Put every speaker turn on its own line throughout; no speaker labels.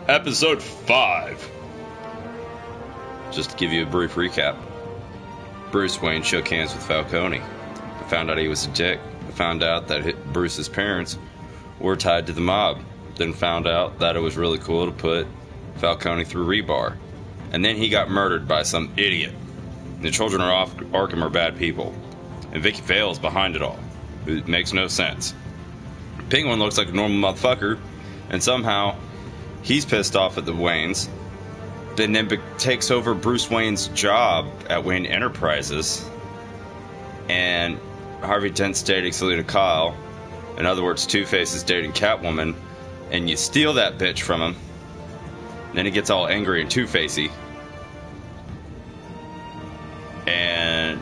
Episode 5. Just to give you a brief recap. Bruce Wayne shook hands with Falcone. I found out he was a dick. I found out that Bruce's parents were tied to the mob. Then found out that it was really cool to put Falcone through rebar. And then he got murdered by some idiot. The children of Arkham are bad people. And Vicky Vale's behind it all. It makes no sense. Penguin looks like a normal motherfucker. And somehow he's pissed off at the Waynes. And then takes over Bruce Wayne's job at Wayne Enterprises. And Harvey Dent's dating Selena Kyle. In other words, Two-Face is dating Catwoman. And you steal that bitch from him. Then he gets all angry and Two-Facey. And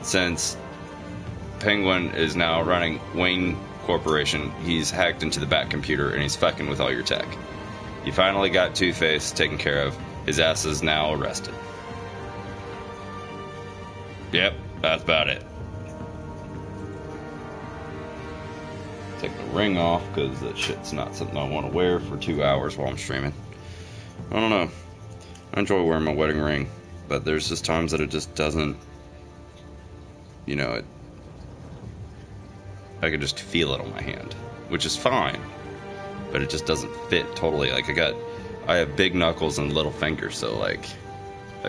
since Penguin is now running Wayne Corporation, he's hacked into the Bat computer and he's fucking with all your tech. You finally got Two-Face taken care of. His ass is now arrested. Yep, that's about it. Take the ring off because that shit's not something I want to wear for 2 hours while I'm streaming. I don't know. I enjoy wearing my wedding ring, but there's just times that it just doesn't, you know, I can just feel it on my hand, which is fine, but it just doesn't fit totally. Like I have big knuckles and little fingers, so like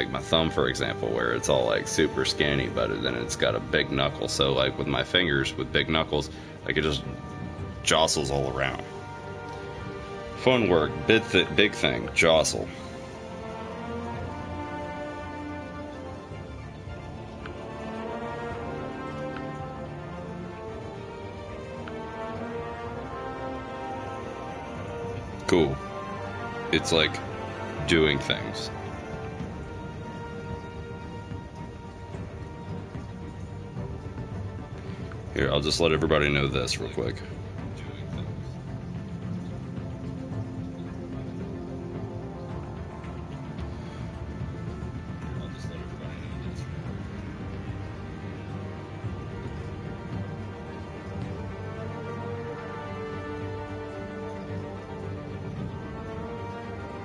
my thumb, for example, where it's all like super skinny, but then it's got a big knuckle. So like with my fingers with big knuckles, like it just jostles all around. Fun work, big thing, jostle. Cool. It's like doing things. Here, I'll just let everybody know this real quick.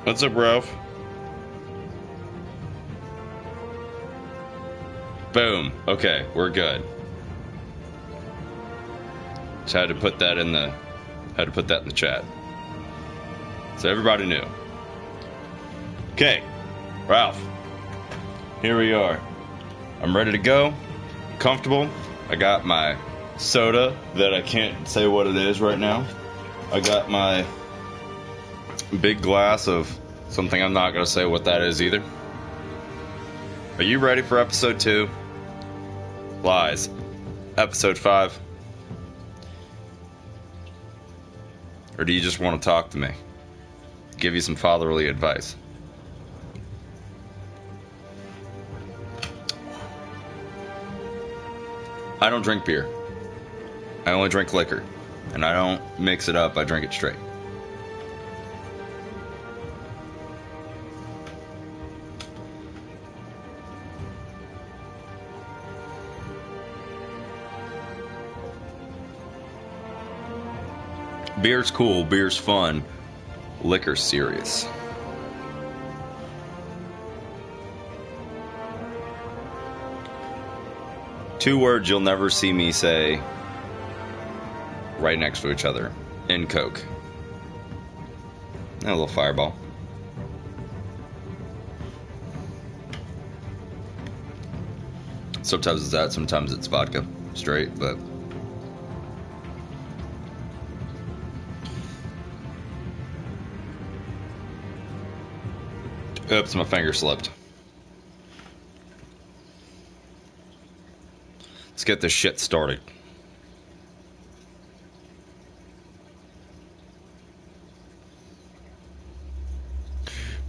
What's up, Ralph? Boom. Okay, we're good. Just had to put that in the chat. So everybody knew. Okay, Ralph. Here we are. I'm ready to go. Comfortable. I got my soda that I can't say what it is right now. I got my big glass of something I'm not going to say what that is either. Are you ready for episode 2? Lies. Episode 5. Or do you just want to talk to me? Give you some fatherly advice. I don't drink beer. I only drink liquor. And I don't mix it up, I drink it straight. Beer's cool, beer's fun, liquor's serious. Two words you'll never see me say right next to each other. In Coke. And a little Fireball. Sometimes it's that, sometimes it's vodka. Straight, but oops, my finger slipped. Let's get this shit started.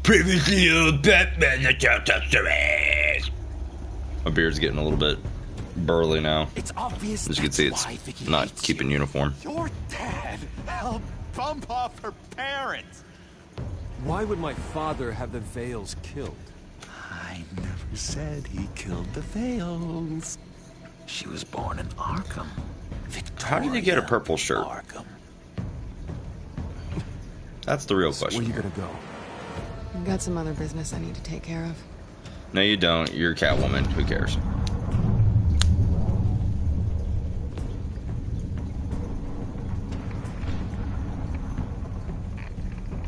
Previously on Batman the Telltale series. My beard's getting a little bit burly now.
It's obvious.
As you can see, it's not keeping uniform.
Your dad helped bump off her parents.
Why would my father have the Vales killed?
I never said he killed the Vales. She was born in Arkham.
How did you get a purple shirt?
Arkham.
That's the real
Where
question.
you gonna go?
I've got some other business I need to take care of.
No, you don't. You're Catwoman. Who cares?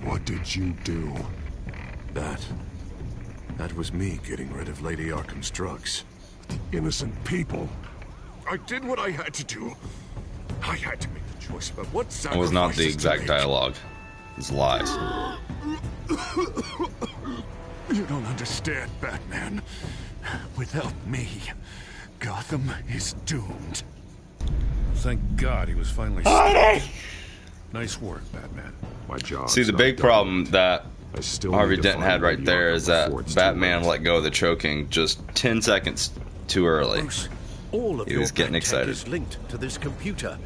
What did you do?
That was me getting rid of Lady Arkham's drugs.
Innocent people. I did what I had to do. I had to make the choice about what
It
sacrifices
was not the
to
exact
make.
dialogue. It's lies.
You don't understand, Batman. Without me, Gotham is doomed.
Thank God he was finally stopped. Nice work, Batman.
My job.
See, the big problem that
I still
Harvey
need to
Dent
find
had right
Lady
there
Arkham
is that
before it's too
Batman
late.
let go of the choking just 10 seconds too early.
Bruce, all of
He
your
was getting
black tech
excited.
is linked to this computer.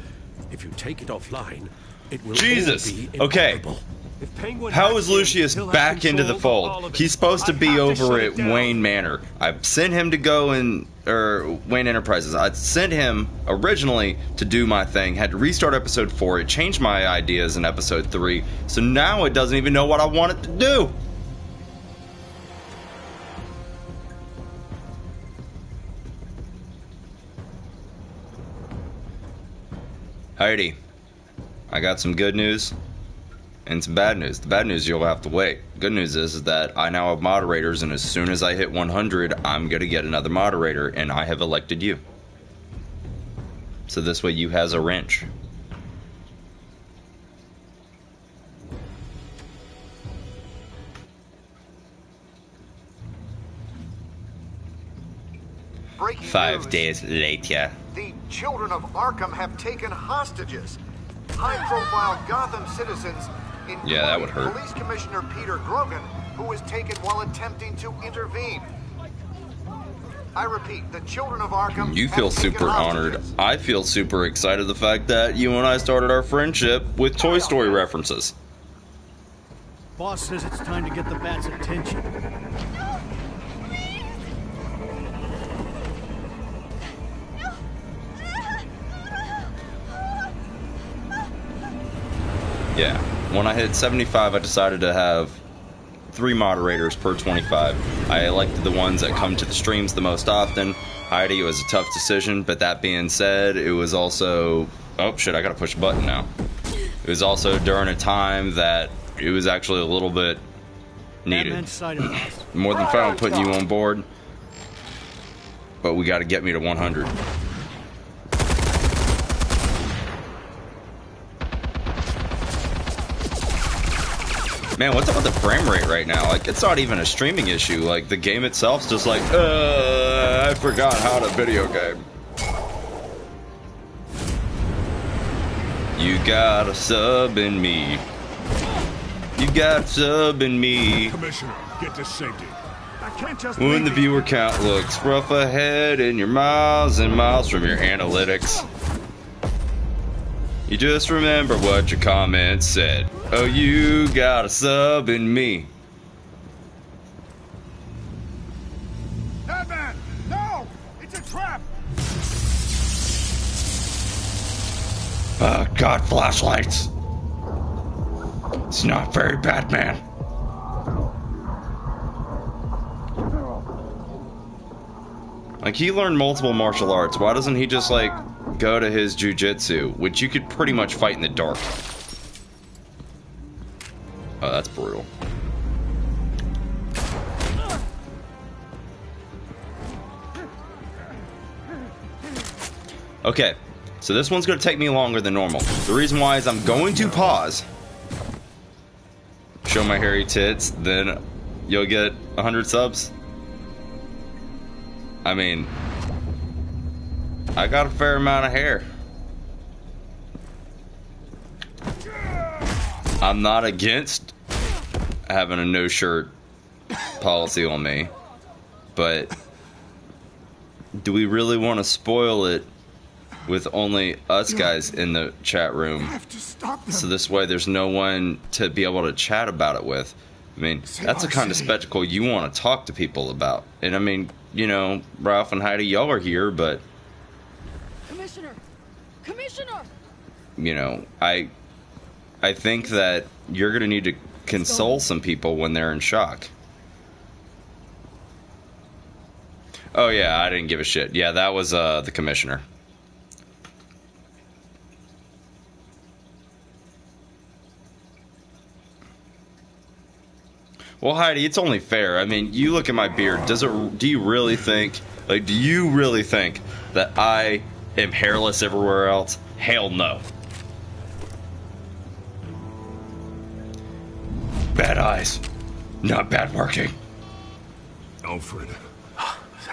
If you take it offline, it will
Jesus.
all be
Okay.
inoperable.
If Penguin
How
hacks
is
in,
Lucius
he'll have
back into the
control of all
fold?
of it.
He's supposed to
I
be
have to
over
shut
at
it down.
Wayne Manor. I sent him to go Wayne Enterprises. I sent him originally to do my thing. Had to restart episode 4. It changed my ideas in episode 3. So now it doesn't even know what I want it to do. Heidi, I got some good news and some bad news. The bad news, you'll have to wait. Good news is that I now have moderators, and as soon as I hit 100, I'm going to get another moderator, and I have elected you. So this way you has a wrench.
Breaking
5
news.
days later.
The children of Arkham have taken hostages. High-profile Gotham citizens, including
Yeah, that would hurt.
Police Commissioner Peter Grogan, who was taken while attempting to intervene. I repeat, the children of Arkham.
You feel
have taken
super honored.
hostages.
I feel super excited the fact that you and I started our friendship with Toy Story references.
Boss says it's time to get the bat's attention.
Yeah. When I hit 75, I decided to have 3 moderators per 25. I elected the ones that come to the streams the most often. Heidi, it was a tough decision, but that being said, it was also... Oh, shit, I gotta push a button now. It was also during a time that it was actually a little bit needed.
Batman's side of the house.
More than fun putting you on board, but we gotta get me to 100. Man, what's up with the frame rate right now? Like, it's not even a streaming issue. Like, the game itself's just like, I forgot how to video game. You got a sub in me. You got a sub in me.
Commissioner, get to safety. I can't just
When
leave
the
you.
viewer count looks rough ahead and you're miles and miles from your analytics, you just remember what your comments said. Oh, you got a sub in me.
Batman! No! It's a trap!
God, flashlights. It's not very Batman. Like, he learned multiple martial arts. Why doesn't he just, like, go to his jujitsu, which you could pretty much fight in the dark? Oh, that's brutal. Okay, so this one's going to take me longer than normal. The reason why is I'm going to pause, show my hairy tits, then you'll get 100 subs. I mean, I got a fair amount of hair. I'm not against having a no shirt policy on me, but do we really want to spoil it with only us guys in the chat room?
I have to stop them.
So this way there's no one to be able to chat about it with. I mean, that's the kind of spectacle you want to talk to people about. And I mean, you know, Ralph and Heidi, y'all are here, but
Commissioner! Commissioner!
you know, I think that you're gonna need to console some people when they're in shock. Oh yeah, I didn't give a shit. Yeah, that was the commissioner. Well, Heidi, it's only fair. I mean, you look at my beard. Do you really think that I am hairless everywhere else? Hell no. Bad eyes, not bad working.
Alfred.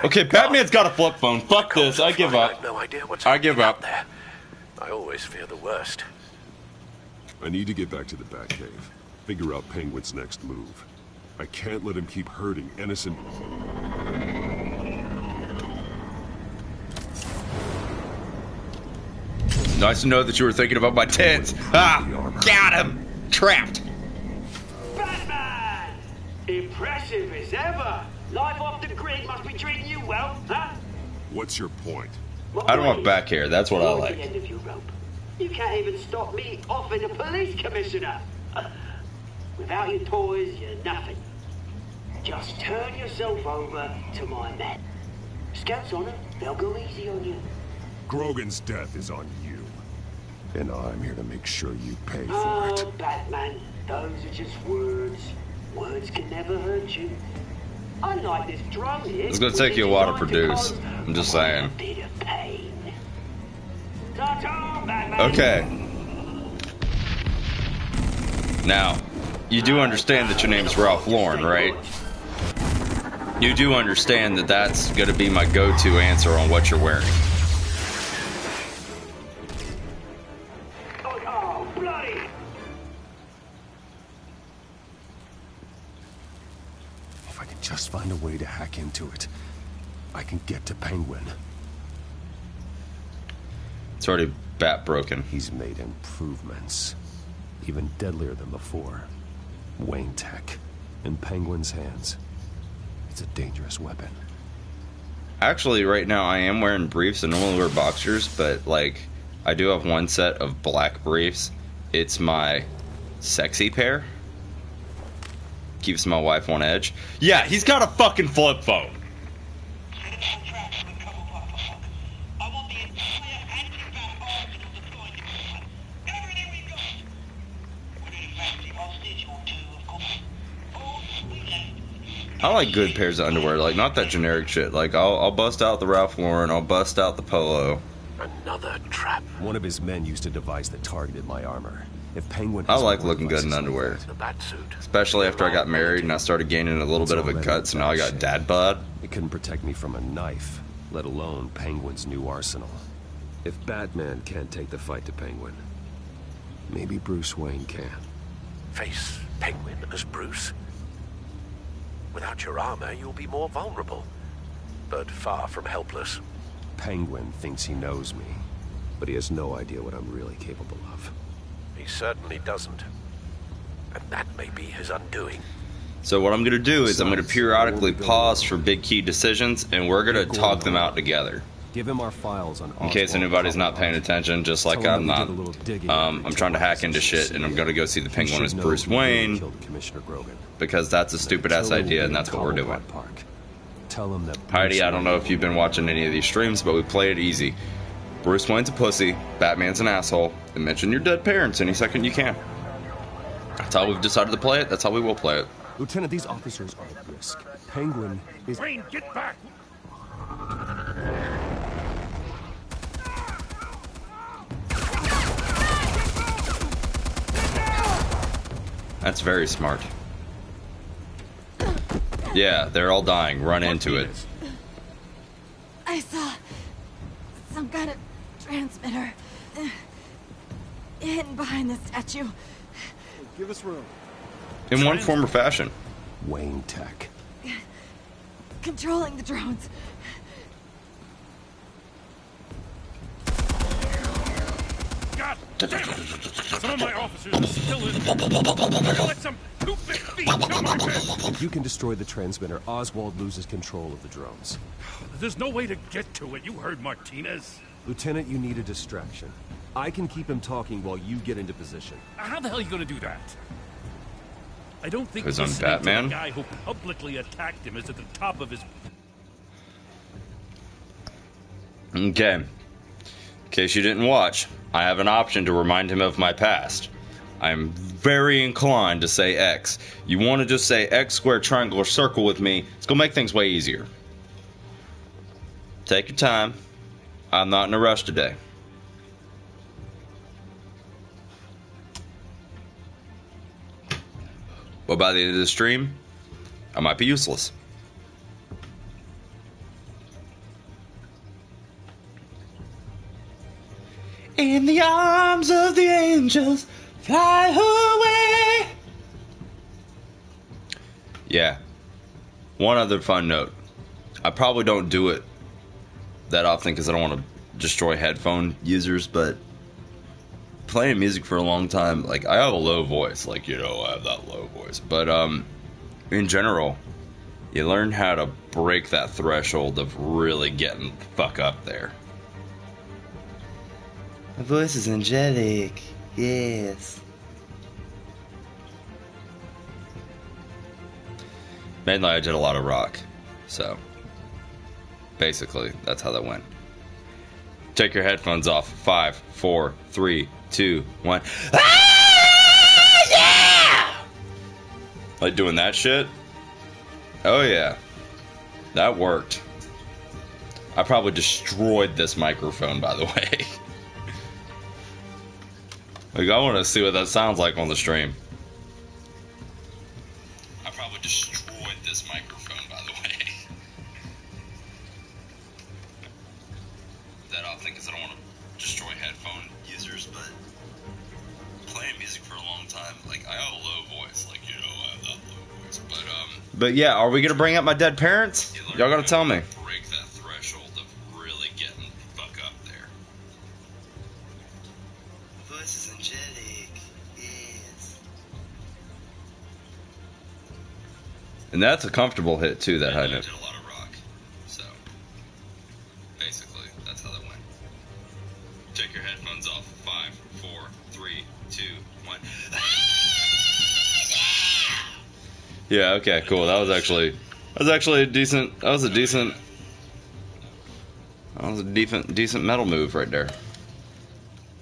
Okay, Batman's got a flip phone. Fuck this. I give up.
I have no idea what's
I give up.
there. I always fear the worst.
I need to get back to the Batcave. Figure out Penguin's next move. I can't let him keep hurting innocent...
Nice to know that you were thinking about my tits. Ah, got him. Trapped.
Batman! Impressive as ever. Life off the grid must be treating you well, huh?
What's your point?
I don't want back hair. That's what I
Towards
like.
the end of your rope. You can't even stop me offing a police commissioner. Without your toys, you're nothing. Just turn yourself over to my men. Scouts on them, they'll go easy on you.
Grogan's death is on you. And I'm here to make sure you pay for it.
Oh, Batman, those are just words. Words can never hurt you. Unlike this drum here,
It's gonna take you a while to produce. I'm just saying.
A bit of pain. Ta-ta, Batman.
Okay. Now, you do understand that your name's Ralph Lauren, right? You do understand that that's gonna be my go-to answer on what you're wearing.
Oh, bloody!
If I can just find a way to hack into it, I can get to Penguin.
It's already bat broken.
He's made improvements, even deadlier than before. Wayne Tech in Penguin's hands. It's a dangerous weapon.
Actually, right now I am wearing briefs. I normally wear boxers, but like I do have one set of black briefs. It's my sexy pair. Keeps my wife on edge. Yeah, he's got a fucking flip phone. I like good pairs of underwear, like not that generic shit. Like I'll bust out the Ralph Lauren, I'll bust out the polo.
Another trap. One of his men used a device that targeted my armor. If Penguin,
I like looking good in underwear, especially after I got married and I started gaining a little bit of a gut, so now I got dad bod.
It couldn't protect me from a knife, let alone Penguin's new arsenal. If Batman can't take the fight to Penguin, maybe Bruce Wayne can. Face Penguin as Bruce? Without your armor, you'll be more vulnerable, but far from helpless. Penguin thinks he knows me, but he has no idea what I'm really capable of. He certainly doesn't. And that may be his undoing.
So what I'm going to do is I'm going to periodically pause for big key decisions, and we're going to talk them out together.
Give him our files on
in case anybody's not paying attention, just like I'm not. I'm trying to hack into shit, and I'm going to go see the Penguin as Bruce Wayne, because that's a stupid-ass idea, and that's what we're doing. Heidi, I don't know if you've been watching any of these streams, but we play it easy. Bruce Wayne's a pussy, Batman's an asshole, and mention your dead parents any second you can. That's how we've decided to play it, that's how we will play it.
Lieutenant, these officers are at risk. Penguin is...
Wayne, get back!
That's very smart. Yeah, they're all dying. Run into it.
I saw some kind of transmitter hidden behind the statue.
Give us room.
In one form or fashion.
Wayne Tech.
Controlling the drones.
God damn it! Some of my officers are still in. Let some stupid thief kill my men!
If you can destroy the transmitter, Oswald loses control of the drones.
There's no way to get to it. You heard Martinez.
Lieutenant, you need a distraction. I can keep him talking while you get into position.
How the hell are you gonna do that? I don't think
Who's on
listening to
Batman?
the guy who publicly attacked him is at the top of his...
Okay. In case you didn't watch, I have an option to remind him of my past. I'm very inclined to say X. You want to just say X square triangle or circle with me, it's going to make things way easier. Take your time. I'm not in a rush today. But by the end of the stream, I might be useless. In the arms of the angels, fly away. Yeah. One other fun note. I probably don't do it that often because I don't want to destroy headphone users, but playing music for a long time, like, I have a low voice. Like, you know, I have that low voice. But, in general, you learn how to break that threshold of really getting the fuck up there. My voice is angelic. Yes. Mainly I did a lot of rock. So, basically, that's how that went. Take your headphones off. 5, 4, 3, 2, 1. Ah, yeah! Like doing that shit? Oh yeah. That worked. I probably destroyed this microphone, by the way. Like, I want to see what that sounds like on the stream. I probably destroyed this microphone, by the way. That often because I don't want to destroy headphone users, but playing music for a long time, like, I have a low voice, like, you know, I have that low voice, but yeah, are we gonna bring up my dead parents? Y'all gotta tell me. Break that threshold of really getting the fuck up there. My voice is angelic, yes. And that's a comfortable hit too, that high note. Take your headphones off. 5, 4, 3, 2, 1. Yeah, okay, cool. That was actually a decent. That was a decent metal move right there.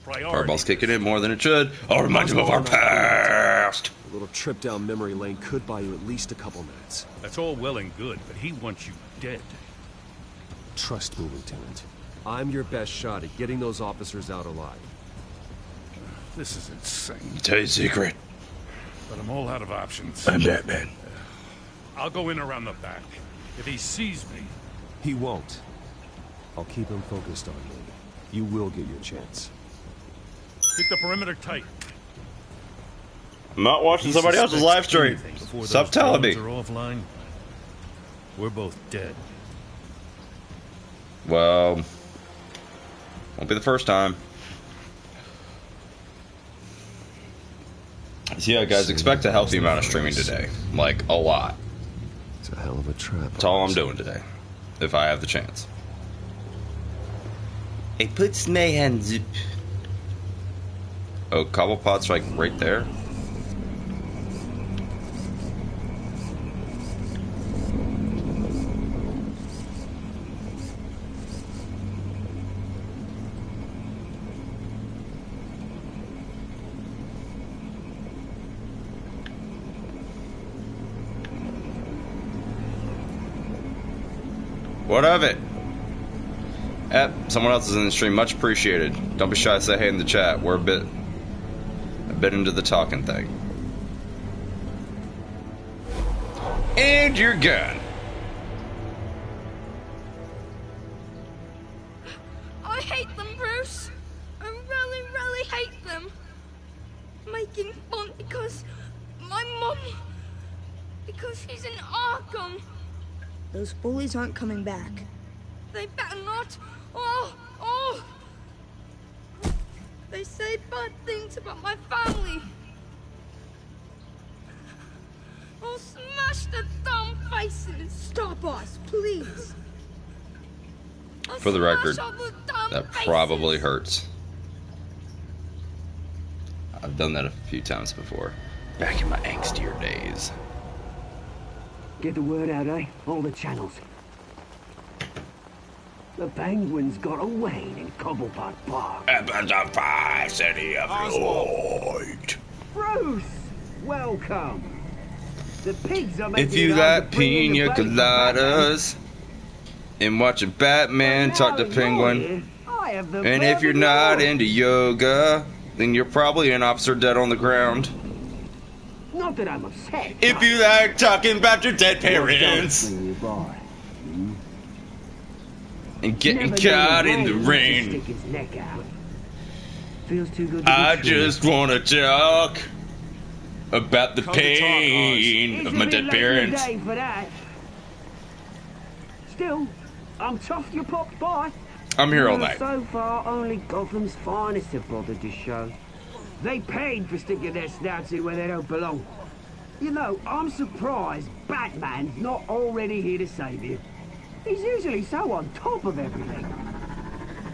Fireball's kicking in more than it should. I'll remind him of our past.
A little trip down memory lane could buy you at least a couple minutes.
That's all well and good, but he wants you dead.
Trust me, Lieutenant. I'm your best shot at getting those officers out alive.
This is insane.
Tell you a secret.
But I'm all out of options.
I'm Batman.
I'll go in around the back. If he sees me...
He won't. I'll keep him focused on me. You will get your chance.
Keep the perimeter tight.
I'm not watching somebody else's live stream. Stop telling me.
Are offline, we're both dead.
Well, won't be the first time. So yeah, guys, expect a healthy amount of streaming today. Like, a lot.
It's a hell of a trap.
That's all I'm doing today. If I have the chance. Hey, puts my hands up. Oh, Cobblepot's like right there. What of it? Someone else is in the stream. Much appreciated. Don't be shy to say hey in the chat. We're a bit into the talking thing. And you're gone.
I hate them, Bruce. I really, really hate them. Making fun because my mum... because he's in Arkham.
Those bullies aren't coming back.
They better not. They say bad things about my family. I'll smash the dumb faces.
Stop us, please.
For the record, that probably hurts. I've done that a few times before. Back in my angstier days.
Get the word out, eh? All the channels. The Penguins got away in Cobblepot Park.
It was a fire city of light.
Bruce, welcome. The pigs are making
If you
it hard
like
to bring in the
pina
bloody
coladas and watching Batman talk to Penguin, and if you're not into yoga, then you're probably an officer dead on the ground.
Not that I'm upset.
If you like talking about your dead parents and getting caught in the rain,
feels too good to
I
be true.
just want to talk about the pain of my dead parents.
For that. Still, I'm chuffed you popped by.
I'm here all night.
So far, only Gotham's finest have bothered to show. They paid for sticking their snouts in where they don't belong. You know, I'm surprised Batman's not already here to save you. He's usually so on top of everything.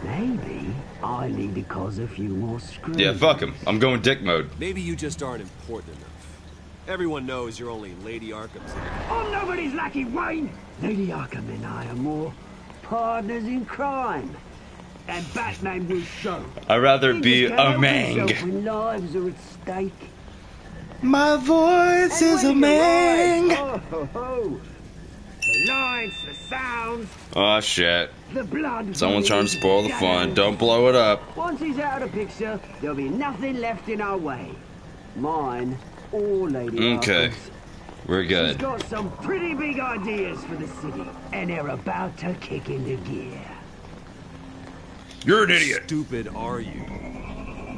Maybe I need to cause a few more screws.
Yeah, fuck him. I'm going dick mode.
Maybe you just aren't important enough. Everyone knows you're only Lady Arkham's.
I'm nobody's lackey, Wayne. Lady Arkham and I are more partners in crime. And Batman will show.
I'd rather be a mang.
When lives are at stake.
My voice is a mang.
Oh, ho, ho. The lights, the sounds,
Oh shit.
the blood.
Someone's trying to spoil the fun. Don't blow it up.
Once he's out of the picture, there'll be nothing left in our way. Mine or Lady
Okay.
Arkham's.
We're
She's
good.
got some pretty big ideas for the city, and they're about to kick into gear.
You're an idiot.
Stupid are you?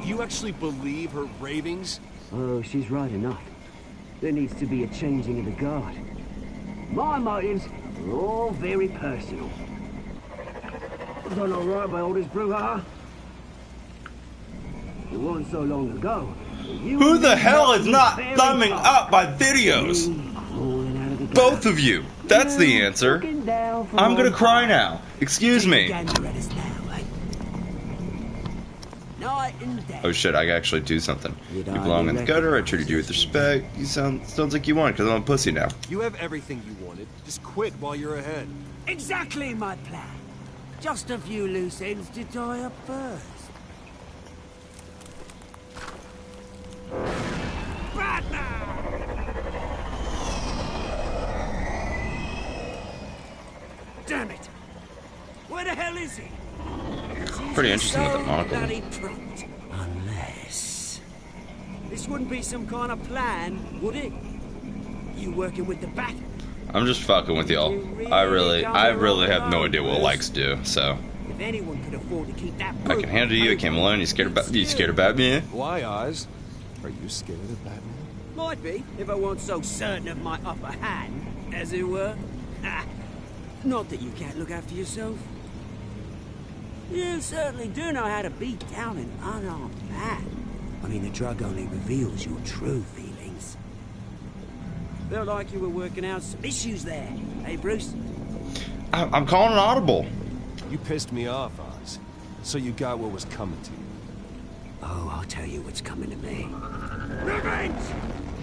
You actually believe her ravings?
Oh, she's right enough. There needs to be a changing of the guard. My motives are all very personal. Done all right by all this brouhaha. It wasn't so long ago.
Who the hell is not thumbing up my videos? Both of you. That's the answer. I'm gonna cry now. Excuse me. Oh shit, I can actually do something. You belong in the gutter, I treated you with respect. You sounds like you want, because I'm a pussy now.
You have everything you wanted. Just quit while you're ahead.
Exactly my plan. Just a few loose ends to tie up first. Damn it! Where the hell is he?
Pretty interesting with the monocle.
Bloody prompt. Unless this wouldn't be some kind of plan, would it? You working with the Bat?
I'm just fucking with y'all. I really have no idea what likes do, so.
If anyone could afford to keep that
I can handle you, I came alone, you scared about me?
Why, Oz? Are you scared of Batman?
Might be, if I weren't so certain of my upper hand, as it were. Not that you can't look after yourself. You certainly do know how to beat down an unarmed man. I mean, the drug only reveals your true feelings. Felt like you were working out some issues there, hey, Bruce?
I'm calling an audible.
You pissed me off, Oz. So you got what was coming to you.
Oh, I'll tell you what's coming to me. Revenge!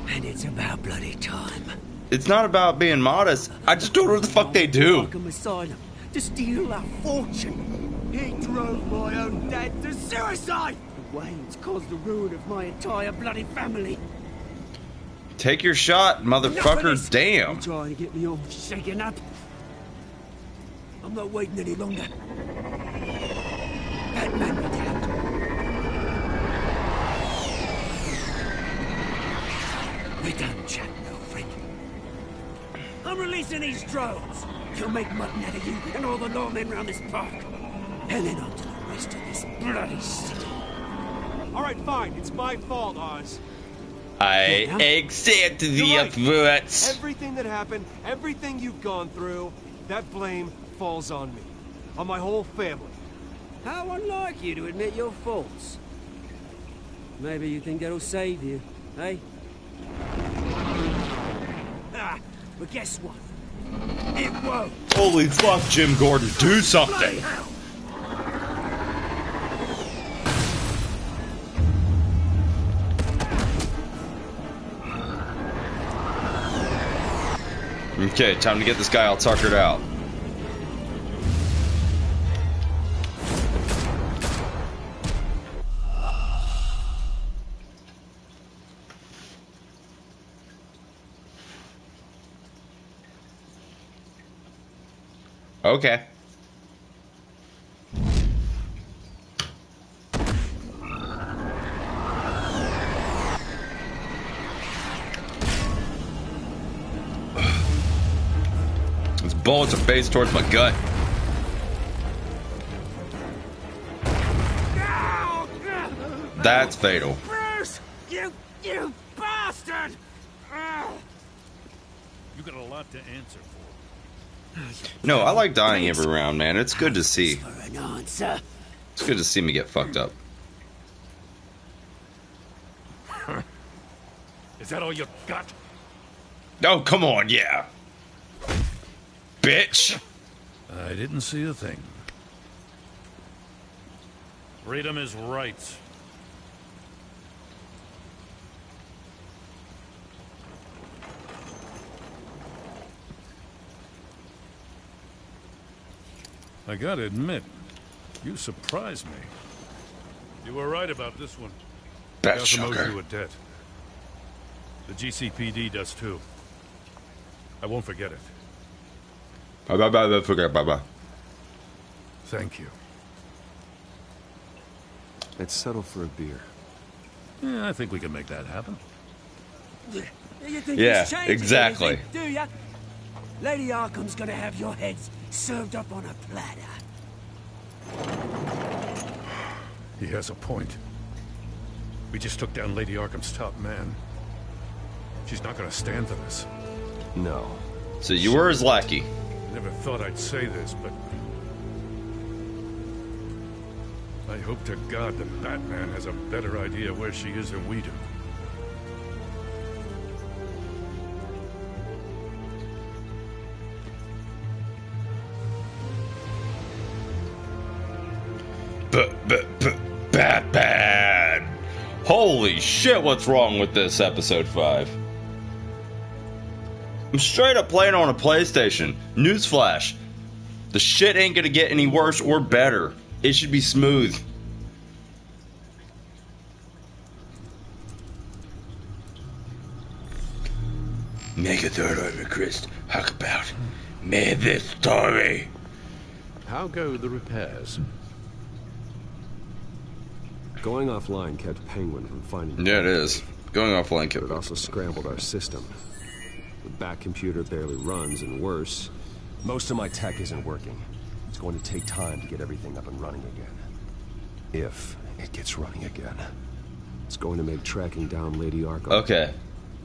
And it's about bloody time.
It's not about being modest. I just don't know what the fuck they do.
Arkham Asylum to steal our fortune. He drove my own dad to suicide. The Waynes caused the ruin of my entire bloody family.
Take your shot, motherfucker. Damn.
You're trying to get me all shaken up. I'm not waiting any longer. Batman be damned. We're done chatting, old friend. I'm releasing these drones. He'll make mutton out of you and all the lawmen around this park. And then on to the rest of this bloody city.
All right, fine. It's my fault, Oz.
I accept the
You're right.
threats.
Everything that happened, everything you've gone through, that blame falls on me. On my whole family.
How unlike you to admit your faults. Maybe you think that'll save you, eh? But guess what? It won't.
Holy fuck, Jim Gordon, do something. Okay, time to get this guy all tuckered out. Okay. These bullets are phased towards my gut. That's fatal.
Bruce! You bastard! You got a lot to answer for.
No, I like dying every round, man. It's good to see. It's good to see me get fucked up.
Is that all you got?
Oh, come on, yeah. Bitch.
I didn't see a thing. Freedom is rights. I gotta admit, you surprised me. You were right about this one.
Bat
I also
sugar.
owe you a debt. The GCPD does too. I won't forget it.
Bye.
Thank you.
Let's settle for a beer.
Yeah, I think we can make that happen.
You think
Yeah,
he's changing
exactly.
anything, do ya? Lady Arkham's gonna have your heads served up on a platter.
He has a point. We just took down Lady Arkham's top man. She's not gonna stand for this.
No.
So you were his lackey.
Never thought I'd say this, but I hope to God that Batman has a better idea where she is than we do.
Batman! Holy shit, what's wrong with this episode 5? I'm straight up playing on a PlayStation. Newsflash. The shit ain't gonna get any worse or better. It should be smooth. Make a third over, Chris. How about me this story?
How go the repairs?
Going offline kept Penguin from finding...
Yeah, it is. Going offline kept...
It also scrambled our system. The back computer barely runs, and worse, most of my tech isn't working. It's going to take time to get everything up and running again. If it gets running again. It's going to make tracking down Lady Arkham...
Okay.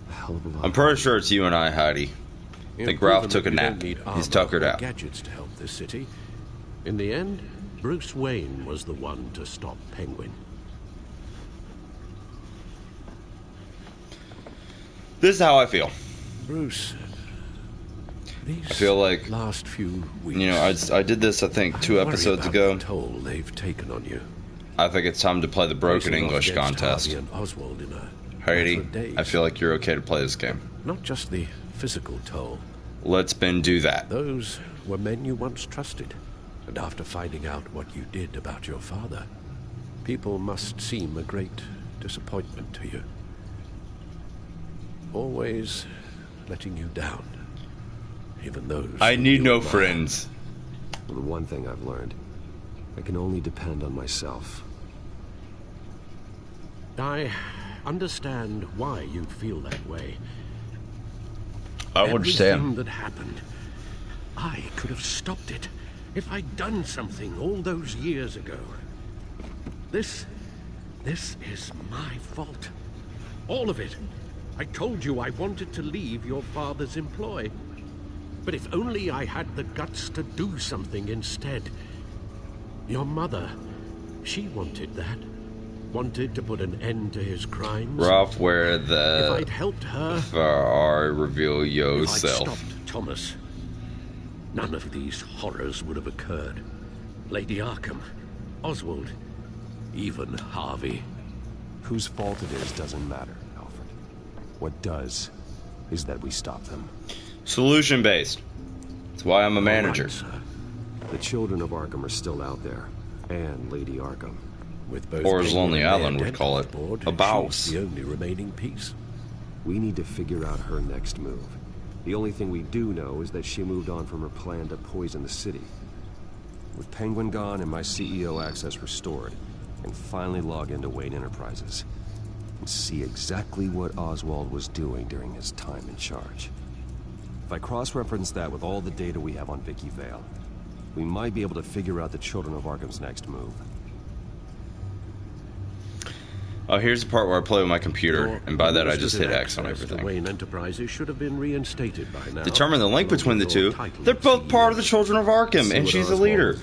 a hell of a lot.
I'm pretty sure it's you and I, Heidi. I think Ralph took a nap. He's tuckered out.
Gadgets to help this city. In the end, Bruce Wayne was the one to stop Penguin.
This is how I feel.
Bruce,
I feel like
last few weeks,
you know, I did this I think 2 episodes ago.
The toll they've taken on you.
I think it's time to play the broken English contest.
Harvey and Oswald in a
Heidi, I feel like you're okay to play this game.
Not just the physical toll.
Let's Ben do that.
Those were men you once trusted, and after finding out what you did about your father, people must seem a great disappointment to you. Always letting you down, even those...
I need no friends.
Well, the one thing I've learned, I can only depend on myself.
I understand why you'd feel that way.
I understand.
Everything that happened, I could have stopped it if I'd done something all those years ago. This is my fault. All of it. I told you I wanted to leave your father's employ. But if only I had the guts to do something instead. Your mother, she wanted that. Wanted to put an end to his crimes.
Ralph, where the...
If I'd helped her...
reveal yourself.
If I'd stopped Thomas, none of these horrors would have occurred. Lady Arkham, Oswald, even Harvey.
Whose fault it is doesn't matter, Alfred. What does is that we stop them.
Solution-based. That's why I'm a manager.
Right, sir. The children of Arkham are still out there, and Lady Arkham.
With both
Or as
Penguin
Lonely
and
Island
Ned
would call it,
aboard,
a bouse.
she's the only remaining piece.
We need to figure out her next move. The only thing we do know is that she moved on from her plan to poison the city. With Penguin gone and my CEO access restored, I can finally log into Wayne Enterprises and see exactly what Oswald was doing during his time in charge. If I cross-reference that with all the data we have on Vicky Vale, we might be able to figure out the Children of Arkham's next move.
Oh, here's the part where I play with my computer, and by that I just hit X on everything.
Wayne Enterprises should have been reinstated by now.
Determine the link between the two. They're both part of the Children of Arkham, and she's the leader.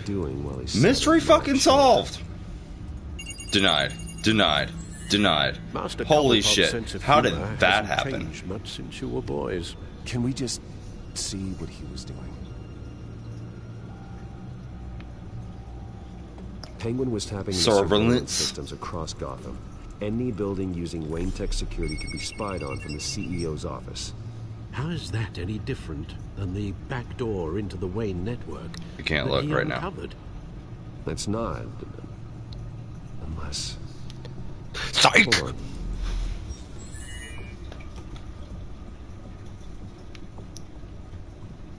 Mystery fucking solved. Denied. Denied. Denied.
Master
Holy
Cobblepot's
shit.
sense of
How did
humor
that
hasn't
happen?
changed much since you were boys.
Can we just see what he was doing? Penguin was tapping into surveillance systems across Gotham. Any building using Wayne Tech security could be spied on from the CEO's office.
How is that any different than the back door into the Wayne network?
You can't look right now.
That's not. Unless.
Psych!
Hold on.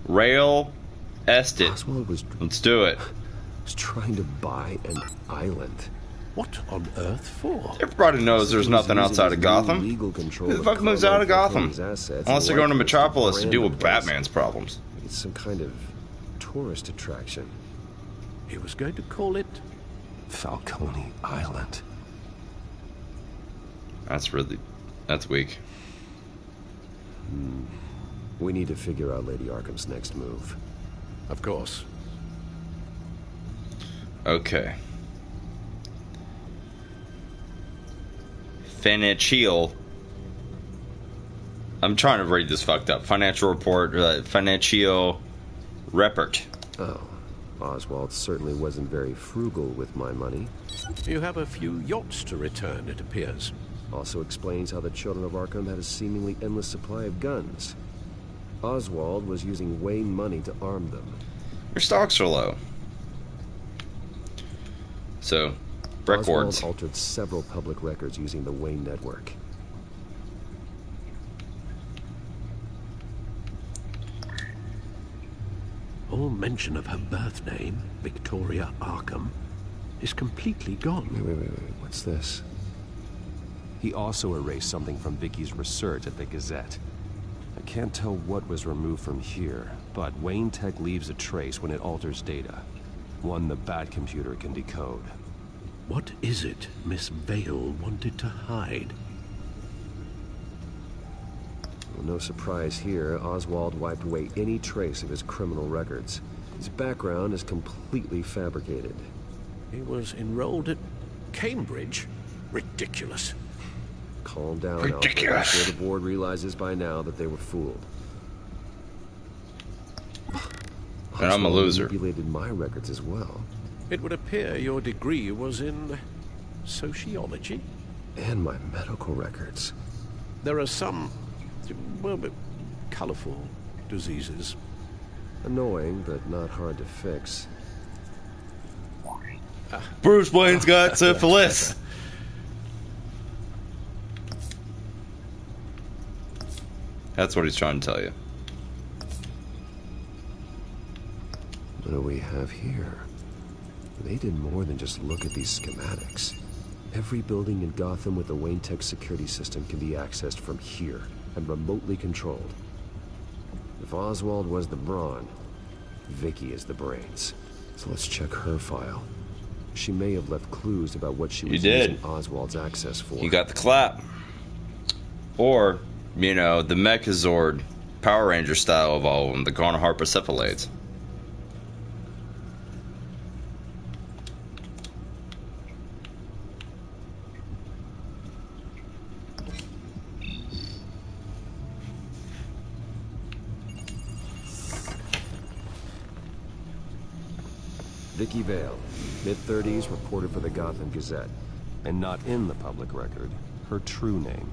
Rail Ested.
Oswald was.
Let's do it.
Was trying to buy an island.
What on earth for?
Everybody knows there's nothing outside of Gotham. Who the fuck moves out of Gotham? Unless they're going to Metropolis to deal with Batman's problems.
It's some kind of tourist attraction.
He was going to call it
Falcone Island.
That's weak.
We need to figure out Lady Arkham's next move.
Of course.
Okay. Financial. I'm trying to read this fucked up. Financial report. Financial report.
Oh, Oswald certainly wasn't very frugal with my money.
You have a few yachts to return, it appears.
Also explains how the Children of Arkham had a seemingly endless supply of guns. Oswald was using Wayne money to arm them.
Your stocks are low. So, records.
Oswald altered several public records using the Wayne network.
All mention of her birth name, Victoria Arkham, is completely gone.
Wait. What's this? He also erased something from Vicky's research at the Gazette. I can't tell what was removed from here, but Wayne Tech leaves a trace when it alters data. One the Bat computer can decode.
What is it Miss Vale wanted to hide?
Well, no surprise here, Oswald wiped away any trace of his criminal records. His background is completely fabricated.
He was enrolled at Cambridge? Ridiculous.
Calm down,
Ridiculous.
I'm sure the board realizes by now that they were fooled.
And I'm a loser.
Manipulated my records as well.
It would appear your degree was in sociology.
And my medical records.
There are some, well, colorful diseases.
Annoying, but not hard to fix.
Bruce Wayne's got syphilis. That's what he's trying to tell you.
What do we have here? They did more than just look at these schematics. Every building in Gotham with the Wayne Tech security system can be accessed from here and remotely controlled. If Oswald was the brawn, Vicky is the brains. So let's check her file. She may have left clues about what she was using Oswald's access for.
You got the clap. Or, you know, the Mechazord Power Ranger style of all of them, the Garner Harper cephaloids.
Vicky Vale, mid-30s, reported for the Gotham Gazette. And not in the public record, her true name,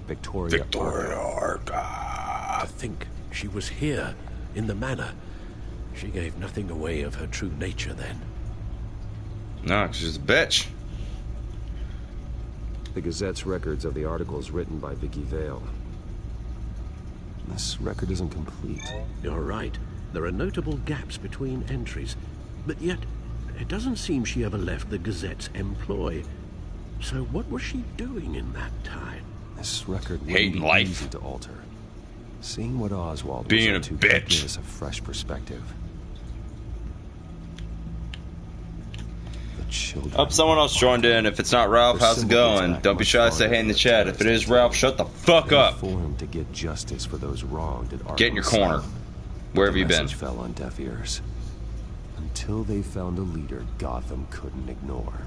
Victoria
Arkham.
To think She was here, in the manor. She gave nothing away of her true nature then.
No, 'cause she's a bitch.
The Gazette's records of the articles written by Vicky Vale. This record isn't complete.
You're right. There are notable gaps between entries. But yet, it doesn't seem she ever left the Gazette's employ. So what was she doing in that time?
This record wouldn't be easy to alter. Seeing what Oswald
being
was
a
into
bitch
gives us a fresh perspective. The children.
Hope someone else joined in. If it's not Ralph, how's it going? Don't be shy to say hey in the chat. If it is Ralph, shut the fuck up.
For him to get justice for those wronged at
Get in your corner. Where have you been?
The message fell on deaf ears. Until they found a leader Gotham couldn't ignore.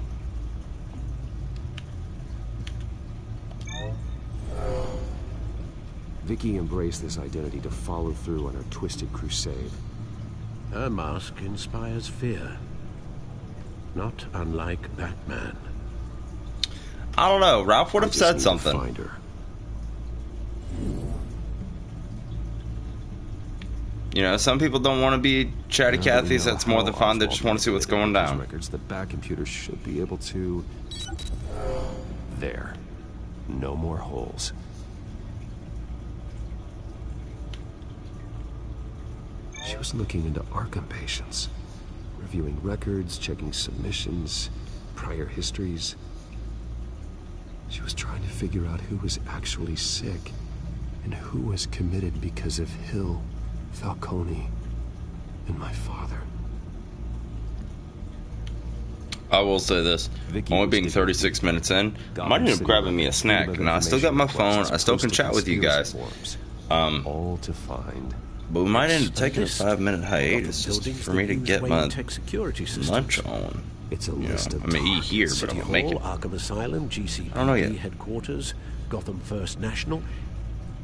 Vicky embraced this identity to follow through on her twisted crusade.
Her mask inspires fear. Not unlike Batman.
I don't know. Ralph would have said something.
Find her.
You know, some people don't want to be chatty Cathys. That's more than fun. They just want to see what's going down.
Records, the Bat computer should be able to. There. No more holes. She was looking into Arkham patients, reviewing records, checking submissions, prior histories. She was trying to figure out who was actually sick and who was committed because of Hill, Falcone, and my father.
I will say this, only being 36 minutes in, I might end up grabbing me a snack. Now, I still got my phone, I still can chat with you guys.
All to find.
But we might end up taking a 5-minute hiatus just for me to get my lunch on.
It's a list of
I'm gonna eat here, but I'm gonna make it.
Arkham Asylum, GCPD
I don't know yet.
headquarters, Gotham First National.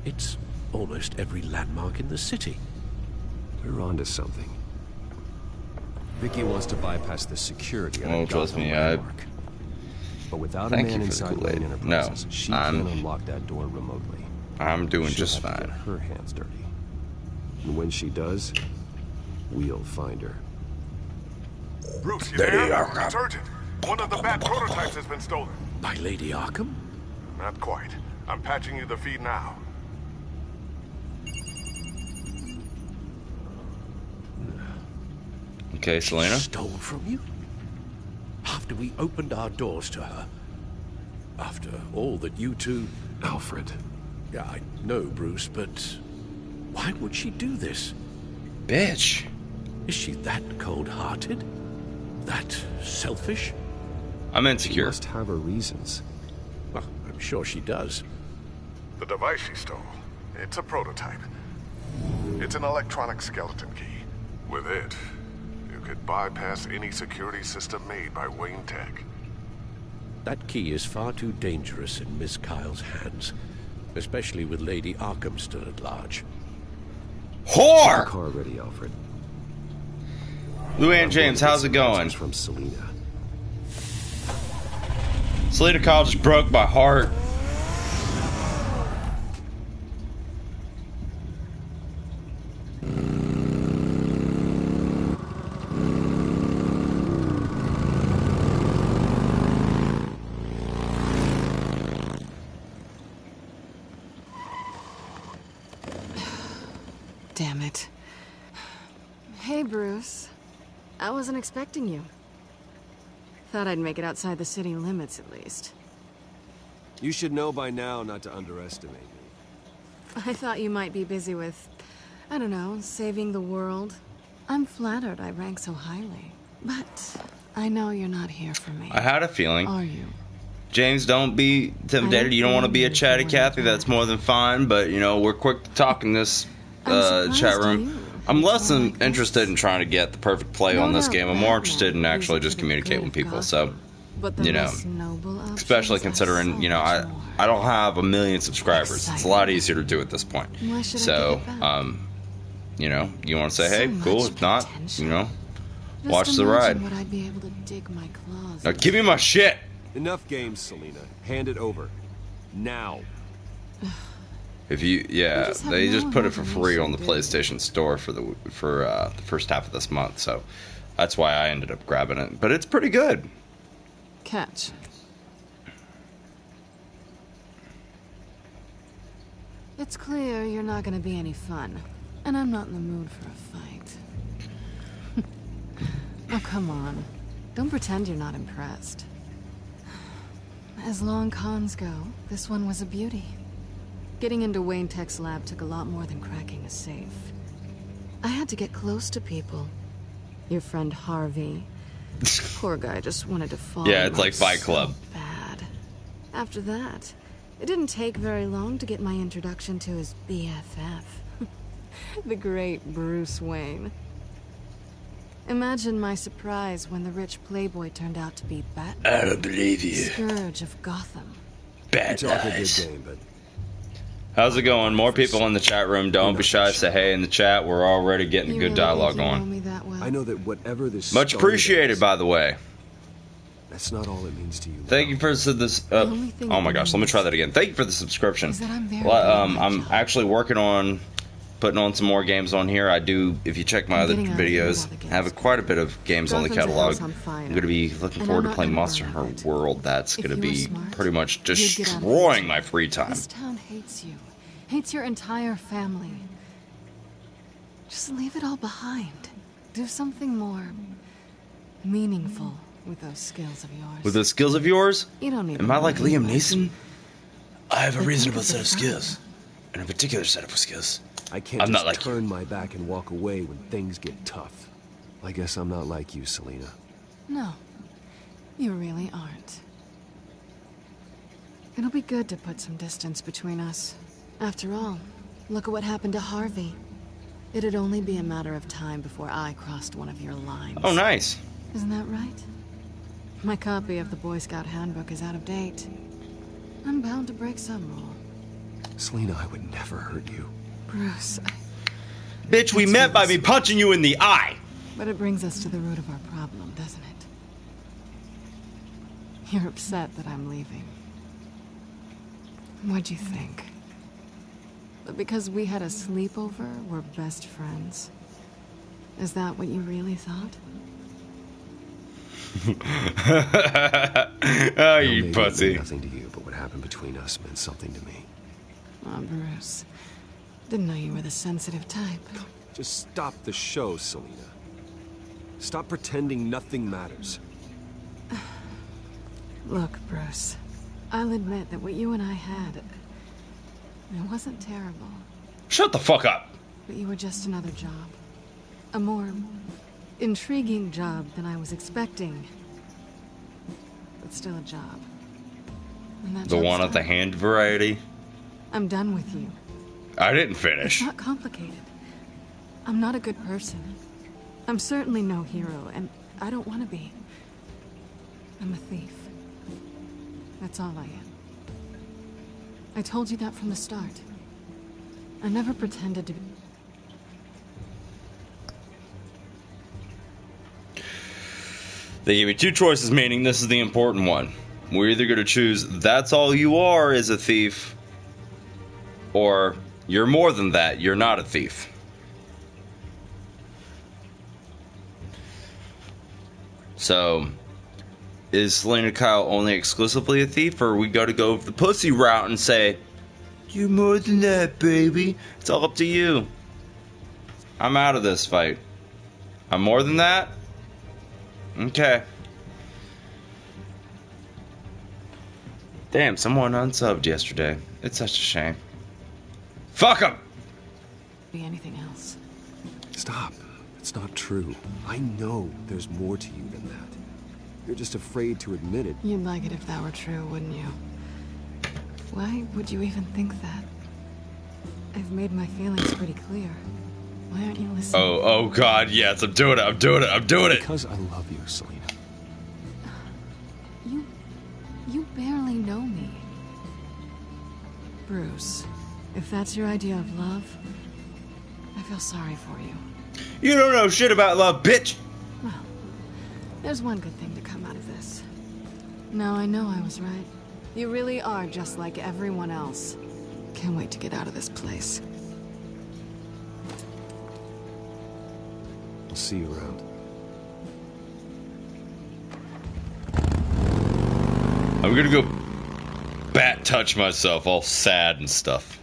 It's almost every landmark in the city.
We're onto something. Vicky wants to bypass the security.
Oh, trust me,
but without a man inside Wayne Enterprises,
no,
she can unlock that door remotely.
I'm doing just
She'll have to
fine.
get her hands dirty. And when she does, we'll find her.
Bruce, you there? It's urgent. One of the Bat prototypes has been stolen.
By Lady Arkham?
Not quite. I'm patching you the feed now.
Okay, Selena.
She stole from you? After we opened our doors to her? After all that you two...
Alfred.
Yeah, I know, Bruce, but... why would she do this?
Bitch.
Is she that cold-hearted? That selfish?
I'm insecure.
She must have her reasons.
Well, I'm sure she does.
The device she stole, it's a prototype. It's an electronic skeleton key. With it, you could bypass any security system made by Wayne Tech.
That key is far too dangerous in Miss Kyle's hands, especially with Lady Arkham still at large.
Whore!
Car ready, Alfred.
Luann James, how's it going?
From Selena.
Selena Kyle just broke my heart.
Damn it. Hey, Bruce. I wasn't expecting you. Thought I'd make it outside the city limits, at least.
You should know by now not to underestimate me.
I thought you might be busy with, I don't know, saving the world. I'm flattered I rank so highly. But I know you're not here for me.
I had a feeling.
Are you?
James, don't be intimidated. You don't want to be a chatty Cathy. That's more than fine. But, you know, we're quick to talk in this chat room. I'm less than interested in trying to get the perfect play on this game. I'm more interested in actually just communicating with people. So, you know, especially considering, you know, I don't have 1 million subscribers. It's a lot easier to do at this point. So, you know, you want to say, hey, cool. If not, you know, watch the ride. Now, give me my shit.
Enough games, Selena. Hand it over. Now.
If you, yeah,
just have
they
no
just put it for free on
imagination,
the
do you?
PlayStation Store for the first half of this month, so that's why I ended up grabbing it. But it's pretty good.
Catch. It's clear you're not gonna be any fun, and I'm not in the mood for a fight. Oh, come on. Don't pretend you're not impressed. As long cons go, this one was a beauty. Getting into Wayne Tech's lab took a lot more than cracking a safe. I had to get close to people. Your friend Harvey. Poor guy just wanted to fall.
Yeah, it's like Fight Club.
So bad. After that, it didn't take very long to get my introduction to his BFF. The great Bruce Wayne. Imagine my surprise when the rich playboy turned out to be Batman.
I don't believe you.
Scourge of Gotham.
Bad
Talk a
guys.
good game, but
How's it going? More people in the chat room. Don't be shy. Say hey in the chat. We're already getting
You
good
really
dialogue
think you know
going.
me that well?
I know that whatever this
Much
started
appreciated,
as,
by the way.
that's not all it means to you.
Thank you for this.
only thing
Oh my
it
gosh, let me
means
try that again. Thank you for the subscription.
is that I'm very
Well,
good at my
I'm
job.
actually working on putting on some more games on here. I do, if you check my
I'm
other
getting out of here
videos,
while the games
I have quite a bit of games on the
Gotham's a
catalog.
house on fire,
I'm going to be looking
and
forward
I'm
to
not
playing
gonna
Monster
burn
Hunter
it.
World. That's
If
going to
you were
be
smart,
pretty much
you'd get out of
destroying
here.
my free time.
This town hates you. Hates your entire family. Just leave it all behind. Do something more meaningful with those skills of yours.
With those skills of yours,
You don't need
am I like
to be
Liam Neeson? I have a
But
reasonable
think
set
of
of
the
skills. And a particular set of skills.
I can't
I'm
just
not like
turn my back and walk away when things get tough. I guess I'm not like you, Selina.
No, you really aren't. It'll be good to put some distance between us. After all, look at what happened to Harvey. It'd only be a matter of time before I crossed one of your lines.
Oh, nice.
Isn't that right? My copy of the Boy Scout Handbook is out of date. I'm bound to break some rule.
Selina, I would never hurt you.
Bruce,
Bitch, we met by me punching you in the eye.
but it brings us to the root of our problem, doesn't it? You're upset that I'm leaving. What'd you think? That because we had a sleepover, we're best friends? Is that what you really thought?
Oh,
You
you
maybe it
pussy.
meant nothing to you, but what happened between us meant something to me.
Oh, Bruce. Didn't know you were the sensitive type.
Just stop the show, Selina. Stop pretending nothing matters.
Look, Bruce. I'll admit that what you and I had, it wasn't terrible.
Shut the fuck up.
But you were just another job. A more intriguing job than I was expecting. But still a job. And that
The
job's
one at the
done.
hand variety.
I'm done with you.
I didn't
It's
finish.
not complicated. I'm not a good person. I'm certainly no hero, and I don't want to be. I'm a thief. That's all I am. I told you that from the start. I never pretended to be...
They gave me two choices, meaning this is the important one. We're either going to choose that's all you are is a thief, or you're more than that, you're not a thief. So, is Selena Kyle only exclusively a thief, or we got to go the pussy route and say, you're more than that, baby? It's all up to you. I'm out of this fight. I'm more than that? Okay. Damn, someone unsubbed yesterday. It's such a shame. Fuck 'em!
be anything else.
Stop. It's not true. I know there's more to you than that. You're just afraid to admit it.
You'd like it if that were true, wouldn't you? Why would you even think that? I've made my feelings pretty clear. Why aren't you listening?
Oh god, yes, I'm doing it.
Because I love you, Selena.
You barely know me. Bruce, if that's your idea of love, I feel sorry for you.
You don't know shit about love, bitch!
Well, there's one good thing to come out of this. Now I know I was right. You really are just like everyone else. Can't wait to get out of this place.
I'll see you around.
I'm gonna go bat touch myself, all sad and stuff.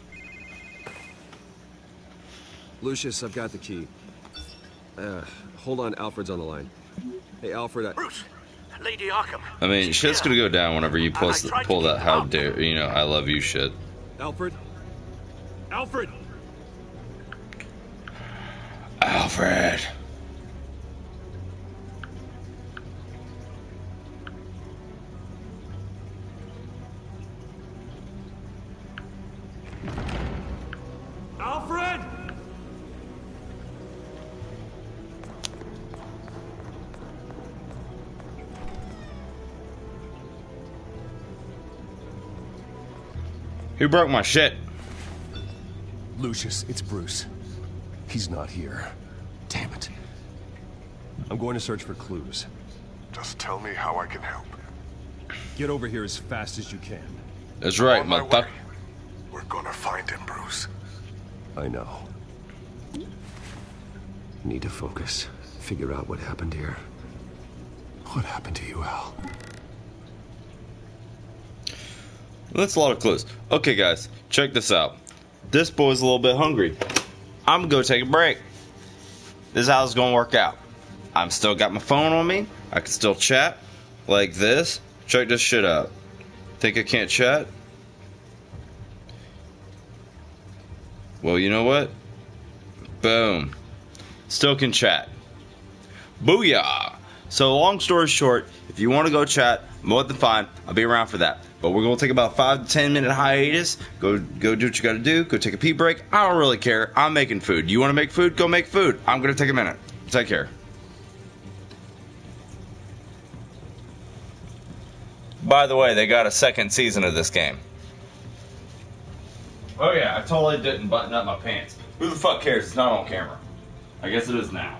Lucius, I've got the key. Hold on, Alfred's on the line. Hey, Alfred,
Bruce, Lady Arkham.
I mean, shit's gonna go down whenever you pull that how dare, you know, I love you shit.
Alfred?
Alfred!
Alfred!
Alfred!
Who broke my shit?
Lucius, it's Bruce. He's not here. Damn it. I'm going to search for clues.
Just tell me how I can help.
Get over here as fast as you can.
That's right,
On my
motherfucker.
way. We're gonna find him, Bruce.
I know. Need to focus. Figure out what happened here. What happened to you, Al?
That's a lot of clues. Okay, guys, check this out. This boy's a little bit hungry. I'm gonna go take a break. This is how it's gonna work out. I'm still got my phone on me. I can still chat like this. Check this shit out. Think I can't chat? Well, you know what? Boom. Still can chat. Booyah! So long story short, if you want to go chat, more than fine. I'll be around for that. But we're going to take about a 5 to 10 minute hiatus. Go do what you got to do. Go take a pee break. I don't really care. I'm making food. You want to make food? Go make food. I'm going to take a minute. Take care. By the way, they got a second season of this game. Oh yeah, I totally didn't button up my pants. Who the fuck cares? It's not on camera. I guess it is now.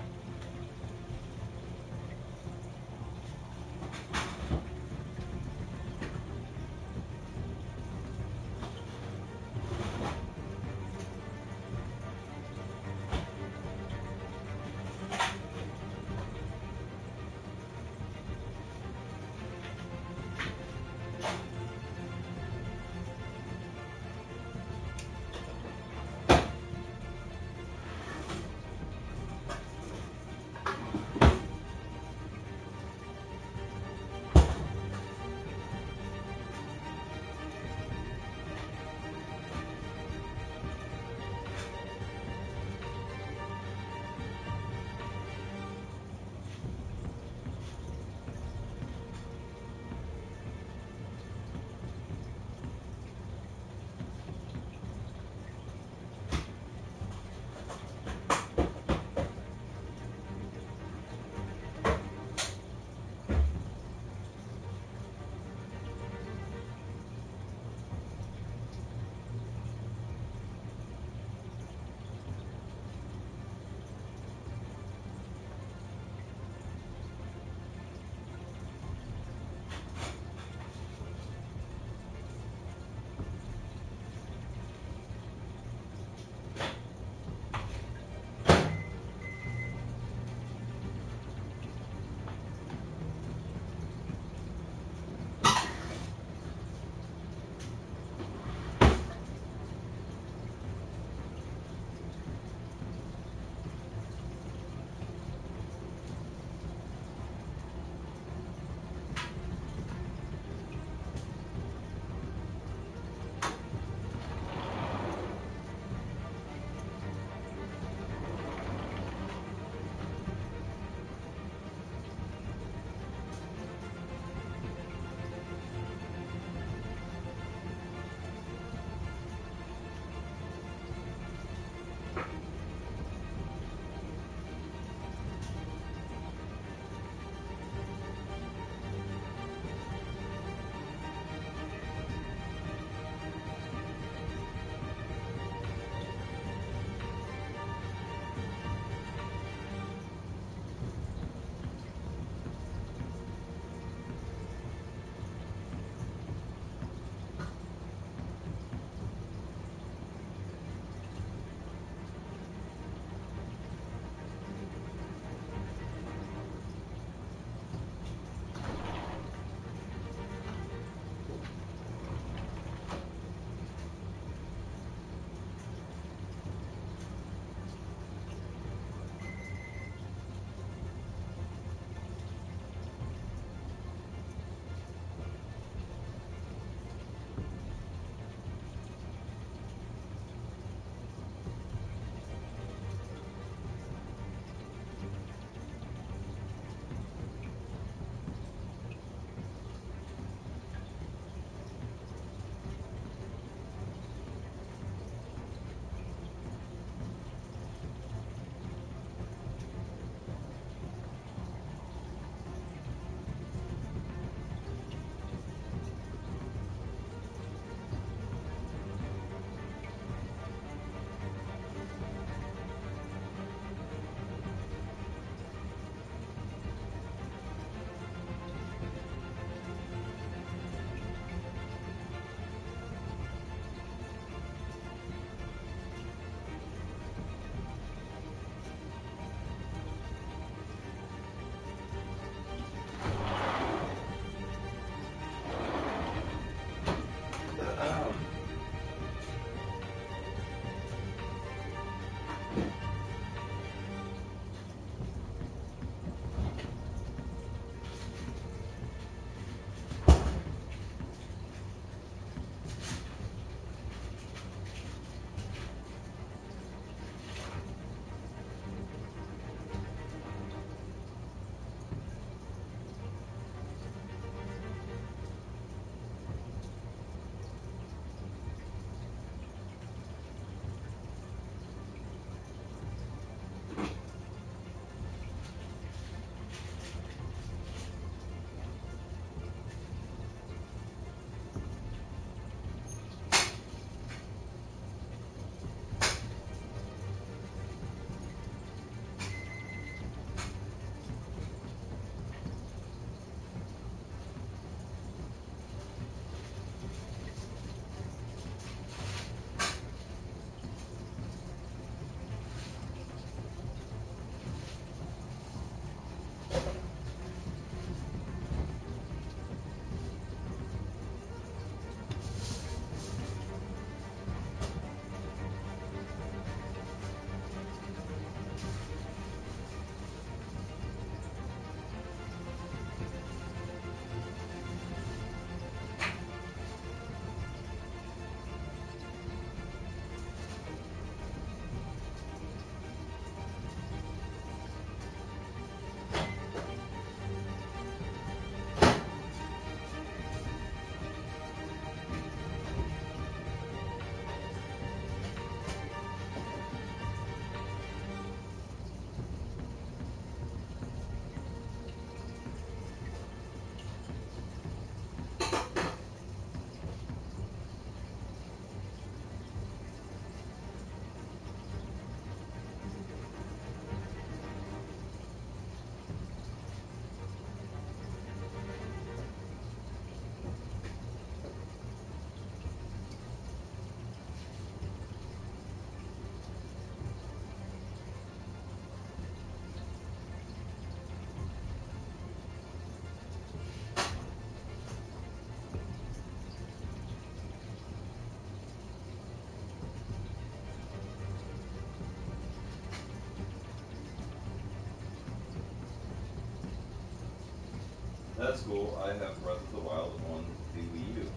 That's cool. I have Breath of the Wild on the Wii U.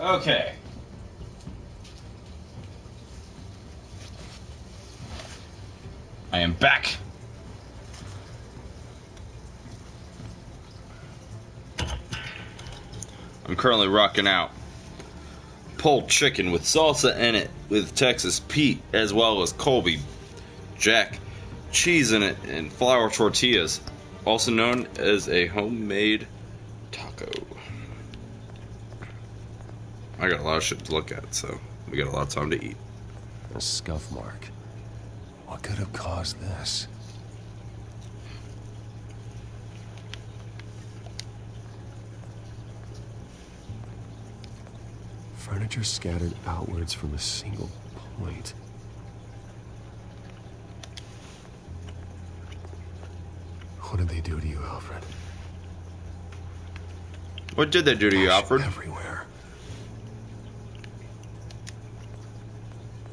Okay. I am back. I'm currently rocking out pulled chicken with salsa in it with Texas Pete as well as Colby Jack, cheese in it, and flour tortillas, also known as a homemade taco. I got a lot of shit to look at, so we got a lot of time to eat.
A scuff mark. What could have caused this? Furniture scattered outwards from a single point. What did they do to you, Alfred?
What did they do to you, Alfred?
Everywhere.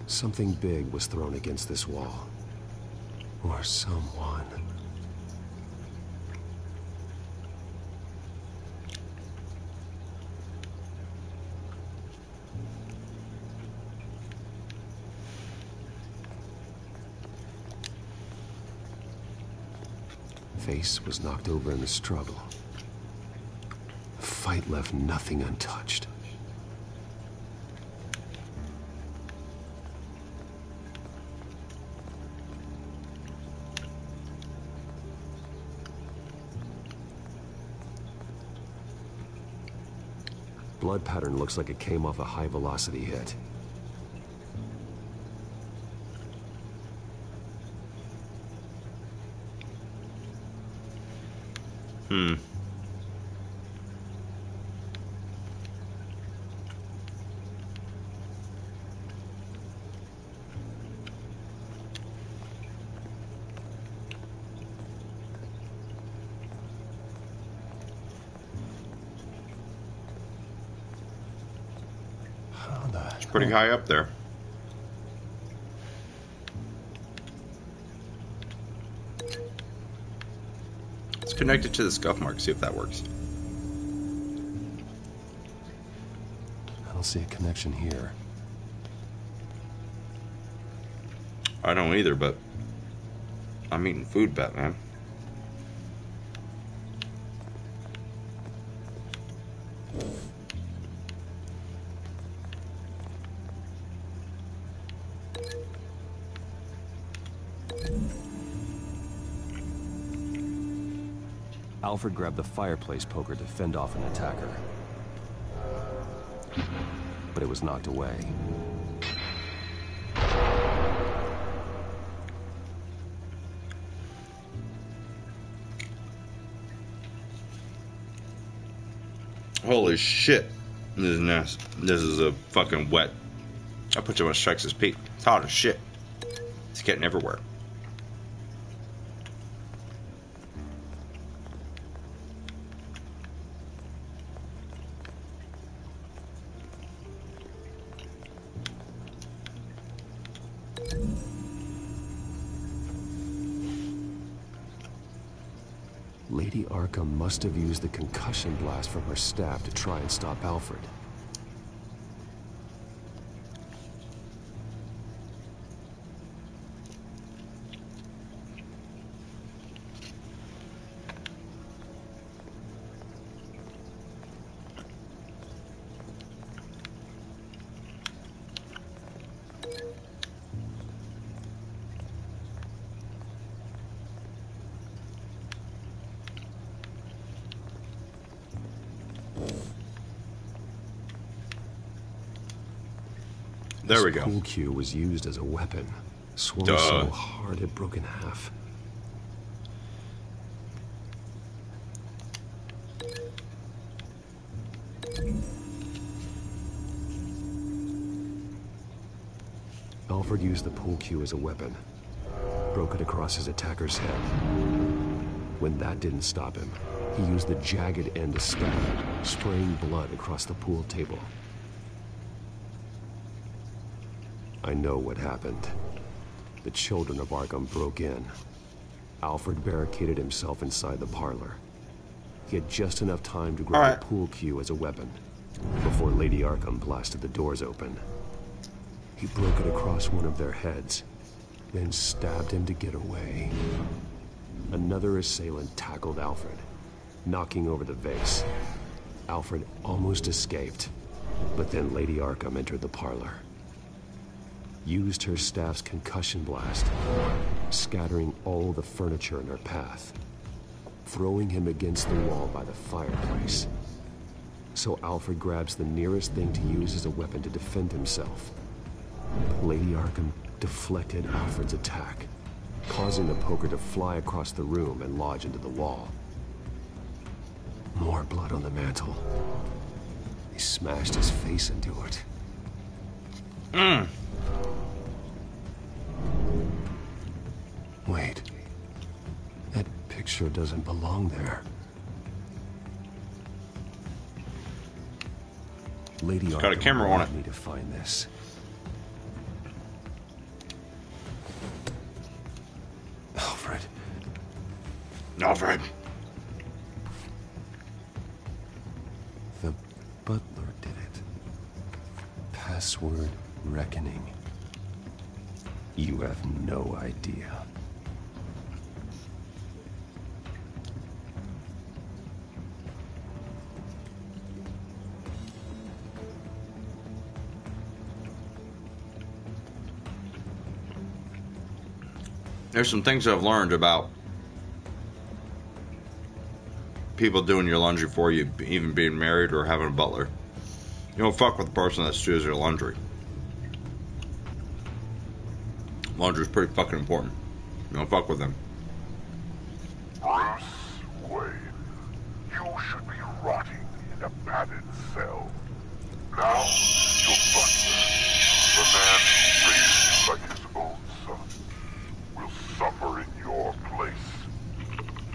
Something big was thrown against this wall. Or someone. Face was knocked over in the struggle. The fight left nothing untouched. Blood pattern looks like it came off a high-velocity hit.
It's pretty high up there. Let's connect it to the scuff mark, see if that works.
I don't see a connection here.
I don't either, but I'm eating food, Batman.
Alfred grabbed the fireplace poker to fend off an attacker. But it was knocked away.
Holy shit. This is nasty. This is a fucking wet I put you on strikes as peak. It's hot as shit. It's getting everywhere.
Lady Arkham must have used the concussion blast from her staff to try and stop Alfred.
There we go.
Pool cue was used as a weapon, swung so hard it broke in half. Alfred used the pool cue as a weapon, broke it across his attacker's head. When that didn't stop him, he used the jagged end to stab, spraying blood across the pool table. I know what happened. The children of Arkham broke in. Alfred barricaded himself inside the parlor. He had just enough time to grab the pool cue as a weapon before Lady Arkham blasted the doors open. He broke it across one of their heads, then stabbed him to get away. Another assailant tackled Alfred, knocking over the vase. Alfred almost escaped, but then Lady Arkham entered the parlor. Used her staff's concussion blast, scattering all the furniture in her path, throwing him against the wall by the fireplace. So Alfred grabs the nearest thing to use as a weapon to defend himself. But Lady Arkham deflected Alfred's attack, causing the poker to fly across the room and lodge into the wall. More blood on the mantle. He smashed his face into it. Wait. That picture doesn't belong there. Lady Arkham
got a camera on it.
wanted me to find this. Alfred.
Alfred.
The butler did it. Password reckoning. You have no idea.
There's some things I've learned about people doing your laundry for you, even being married or having a butler. You don't fuck with the person that steals your laundry. Laundry is pretty fucking important. You don't fuck with them.
Bruce Wayne, you should be rotting in a padded cell. Now, your butler, the man raised like his own son, will suffer in your place.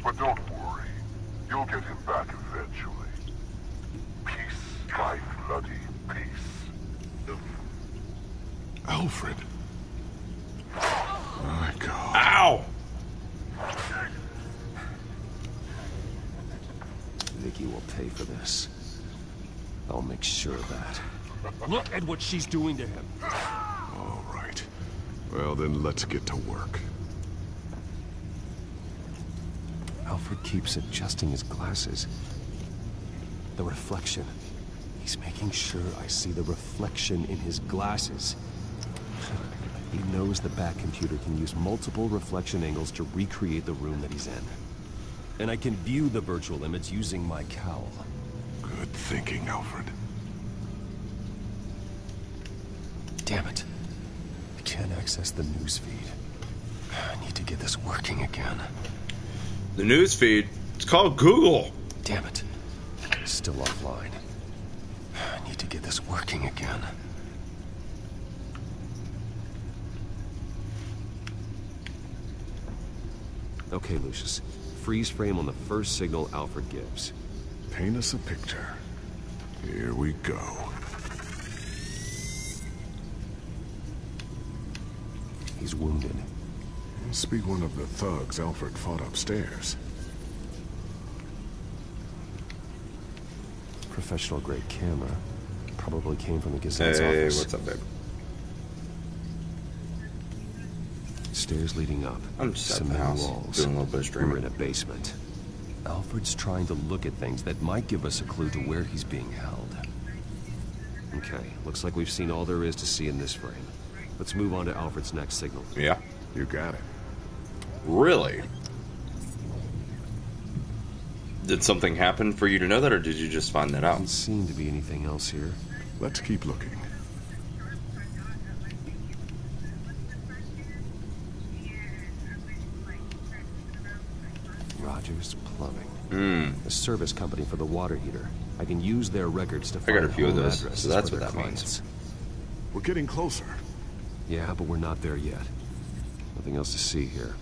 But don't worry, you'll get him back eventually. Peace, my bloody peace.
Alfred. My God.
Ow!
Vicky will pay for this. I'll make sure of that.
Look at what she's doing to him.
All right. Well, then let's get to work.
Alfred keeps adjusting his glasses. The reflection. He's making sure I see the reflection in his glasses. He knows the back computer can use multiple reflection angles to recreate the room that he's in. And I can view the virtual image using my cowl.
Good thinking, Alfred.
Damn it. I can't access the news feed. I need to get this working again.
The news feed? It's called Google.
Damn it. Still offline. I need to get this working again.
Okay, Lucius. Freeze frame on the first signal Alfred gives.
Paint us a picture. Here we go.
He's wounded.
Must be one of the thugs Alfred fought upstairs.
Professional-grade camera. Probably came from the Gazette's office.
Hey, what's up, babe?
Stairs leading up.
I'm just at the
Cement
house,
walls.
doing a little bit of streaming.
We're in a basement. Alfred's trying to look at things that might give us a clue to where he's being held. Okay, looks like we've seen all there is to see in this frame. Let's move on to Alfred's next signal.
Yeah.
You got it.
Really? Did something happen for you to know that, or did you just find that out?
Doesn't seem to be anything else here.
Let's keep looking.
Rogers Plumbing. A service company for the water heater. I can use their records to
I
find
got a few of
home
those,
addresses
so that's
for
what
their
that
clients.
We're getting closer.
Yeah, but we're not there yet. Nothing else to see here.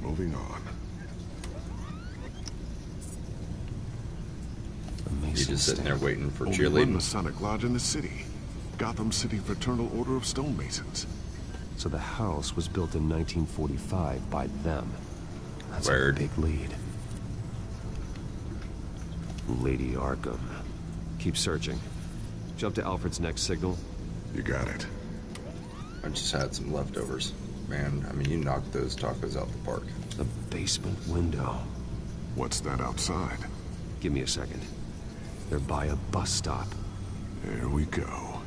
Moving on.
Amazing.
You just sitting there waiting for
Only one
cheerleading.
Masonic Lodge in the city. Gotham City Fraternal Order of Stonemasons.
So the house was built in 1945 by them. That's a big lead. Lady Arkham. Keep searching. Jump to Alfred's next signal.
You got it.
I just had some leftovers. Man, I mean, you knocked those tacos out the park.
The basement window.
What's that outside?
Give me a second. They're by a bus stop.
There we go.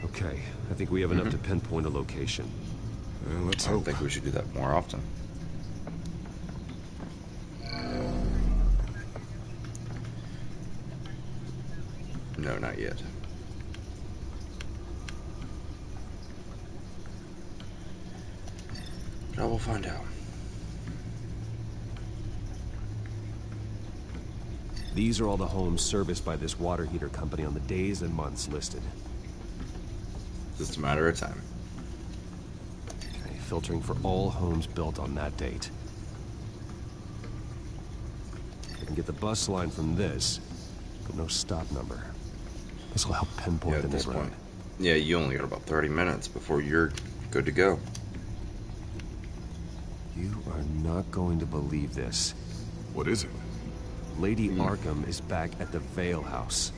Okay, I think we have enough to pinpoint a location.
Let's
I
hope.
think we should do that more often. No, not yet. But I will find out.
These are all the homes serviced by this water heater company on the days and months listed.
Just a matter of time.
Okay, filtering for all homes built on that date. I can get the bus line from this, but no stop number. This will help pinpoint the neighborhood.
Yeah, you only got about 30 minutes before you're good to go.
You are not going to believe this.
What is it?
Lady Arkham is back at the Vale House,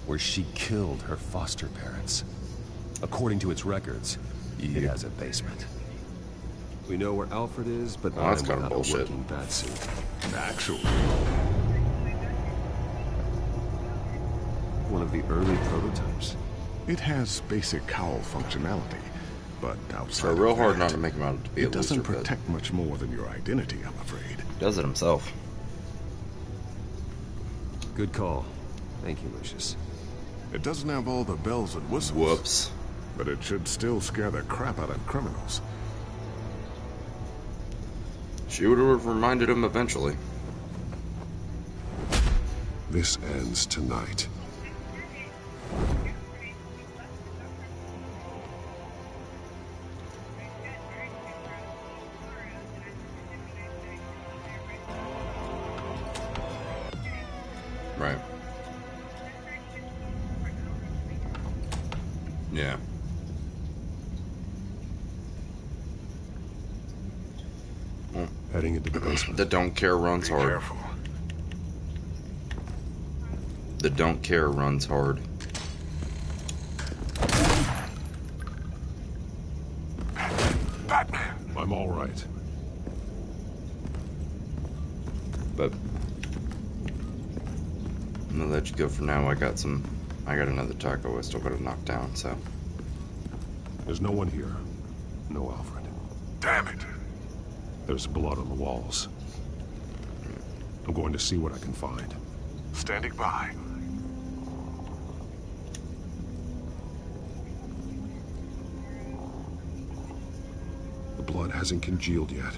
where she killed her foster parents. According to its records, it has a basement. We know where Alfred is, but
that's
I'm
kind of
without a
bullshit.
working batsuit.
Actually.
One of the early prototypes.
It has basic cowl functionality, but outside
So real
of
hard
that,
not to make him out to be a
it doesn't
loser, but
protect much more than your identity, I'm afraid.
does it himself.
Good call. Thank you, Lucius.
It doesn't have all the bells and whistles.
Whoops.
But it should still scare the crap out of criminals.
She would have reminded him eventually.
This ends tonight.
Right. Yeah.
Heading into the basement.
The don't care runs hard.
Careful.
The don't care runs hard.
Batman! I'm all right.
But I'm gonna let you go for now. I got another taco I still gotta knock down, so.
There's no one here. No Alfred. Damn it! There's blood on the walls. I'm going to see what I can find. Standing by. The blood hasn't congealed yet.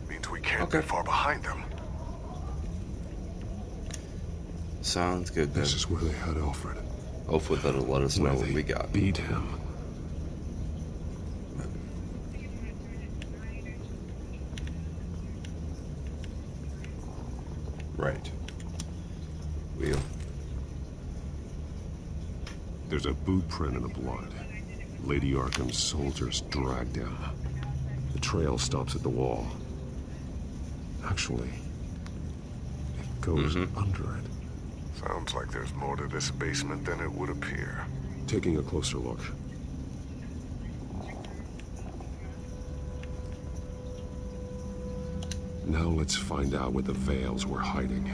Means we can't be far behind them.
Sounds good, then.
This is where they had Alfred.
Hopefully that'll let us know
Where
what
they
we got.
beat him.
There's a boot print in the blood. Lady Arkham's soldiers dragged him.
The trail stops at the wall. Actually, it goes under it.
Sounds like there's more to this basement than it would appear.
Taking a closer look. Now let's find out what the Veils were hiding.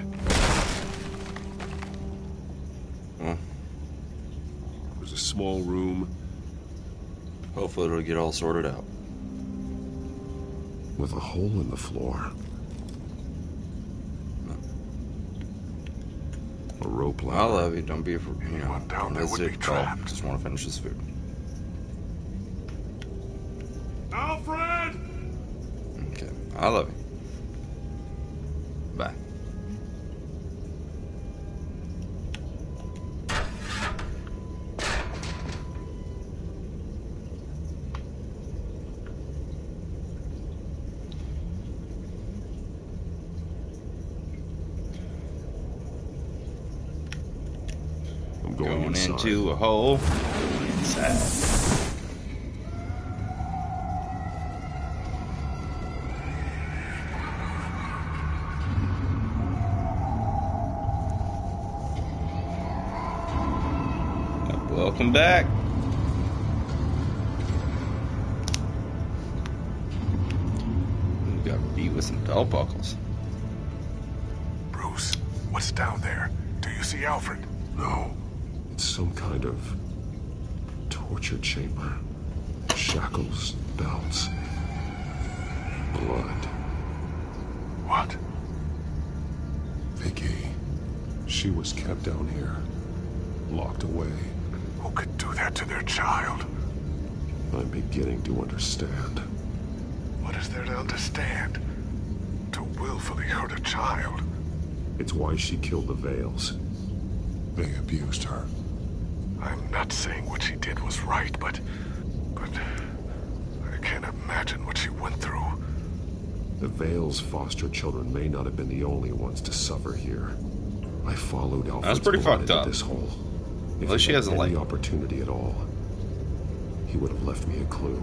There's a small room.
Hopefully it'll get all sorted out.
With a hole in the floor. A rope ladder.
I love you. Don't be afraid. You know,
down there would be trapped.
Just want to finish this food.
Alfred!
Okay. I love you. Bye.
I'm going
into a hole inside. Welcome back. We got beat with some belt buckles.
Bruce, what's down there? Do you see Alfred?
No. It's some kind of torture chamber. Shackles, belts, blood.
What?
Vicky. She was kept down here. Locked away.
Who could do that to their child?
I'm beginning to understand.
What is there to understand? To willfully hurt a child?
It's why she killed the Veils. They abused her.
I'm not saying what she did was right, but I can't imagine what she went through.
The Veils' foster children may not have been the only ones to suffer here. I followed Alfred's
That's pretty
blood
fucked
into
up.
this hole. If
At least she
he
has
had
a
any
light.
opportunity at all, he would have left me a clue.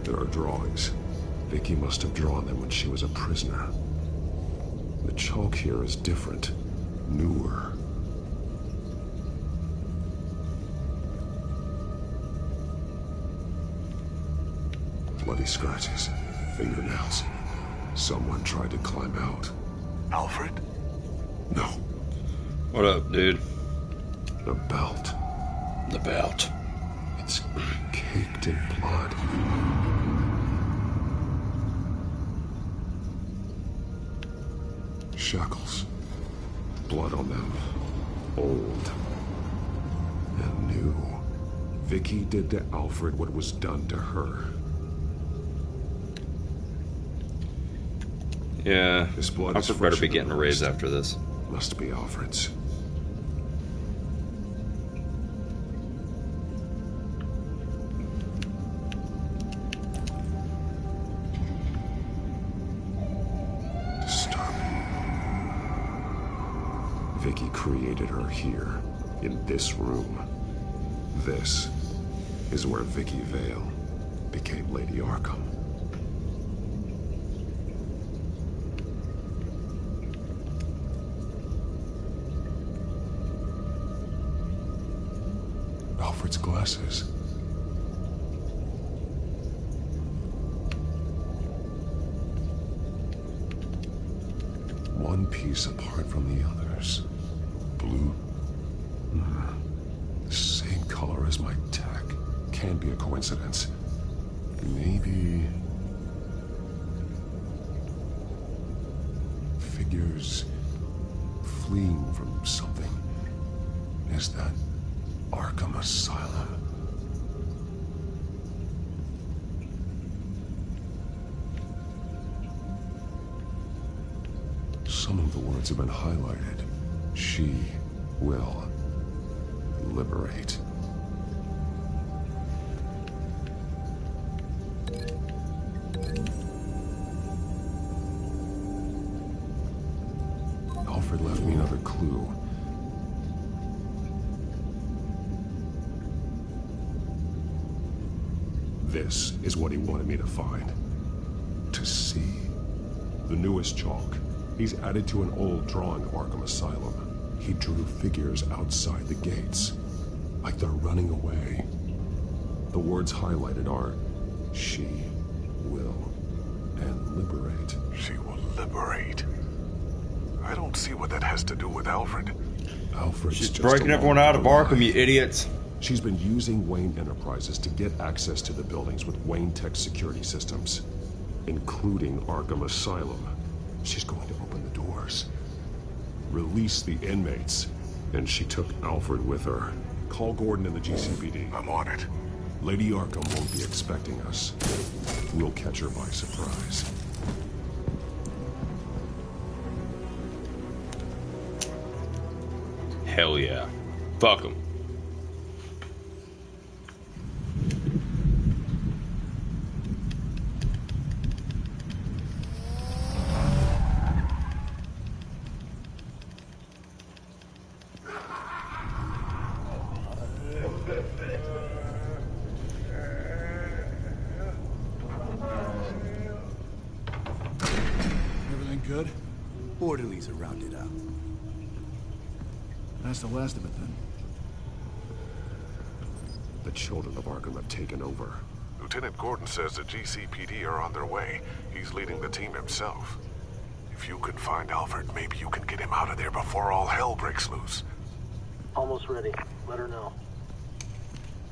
There are drawings. Vicky must have drawn them when she was a prisoner. The chalk here is different, newer. Bloody scratches, fingernails. Someone tried to climb out.
Alfred?
No.
What up, dude?
The belt.
The belt.
It's caked in blood. Shackles. Blood on them. Old. And new. Vicky did to Alfred what was done to her.
Yeah.
This blood is
Alfred better be
fresher
getting a
than
raise
most.
after this.
Must be Alfred's. Disturbing. Vicky created her here, in this room. This is where Vicky Vale became Lady Arkham. Alfred's glasses. One piece apart from the others. Blue. The same color as my tech. Can't be a coincidence. Maybe... figures fleeing from something. Is that Arkham Asylum? Some of the words have been highlighted. She will liberate. Alfred left me another clue.
This is what he wanted me to find. To see. The newest chalk. He's added to an old drawing of Arkham Asylum. He drew figures outside the gates. Like they're running away. The words highlighted are, she will, and liberate.
She will liberate. I don't see what that has to do with Alfred.
Alfred's
She's
just
breaking everyone out of Arkham, you idiots.
She's been using Wayne Enterprises to get access to the buildings with Wayne Tech security systems, including Arkham Asylum. She's going to open the doors, release the inmates, and she took Alfred with her. Call Gordon and the GCPD.
I'm on it.
Lady Arkham won't be expecting us. We'll catch her by surprise.
Hell yeah. Fuck him.
Everything good?
Orderlies are rounded up.
That's the last of it, then.
The children of Arkham have taken over.
Lieutenant Gordon says the GCPD are on their way. He's leading the team himself. If you can find Alfred, maybe you can get him out of there before all hell breaks loose.
Almost ready. Let her know.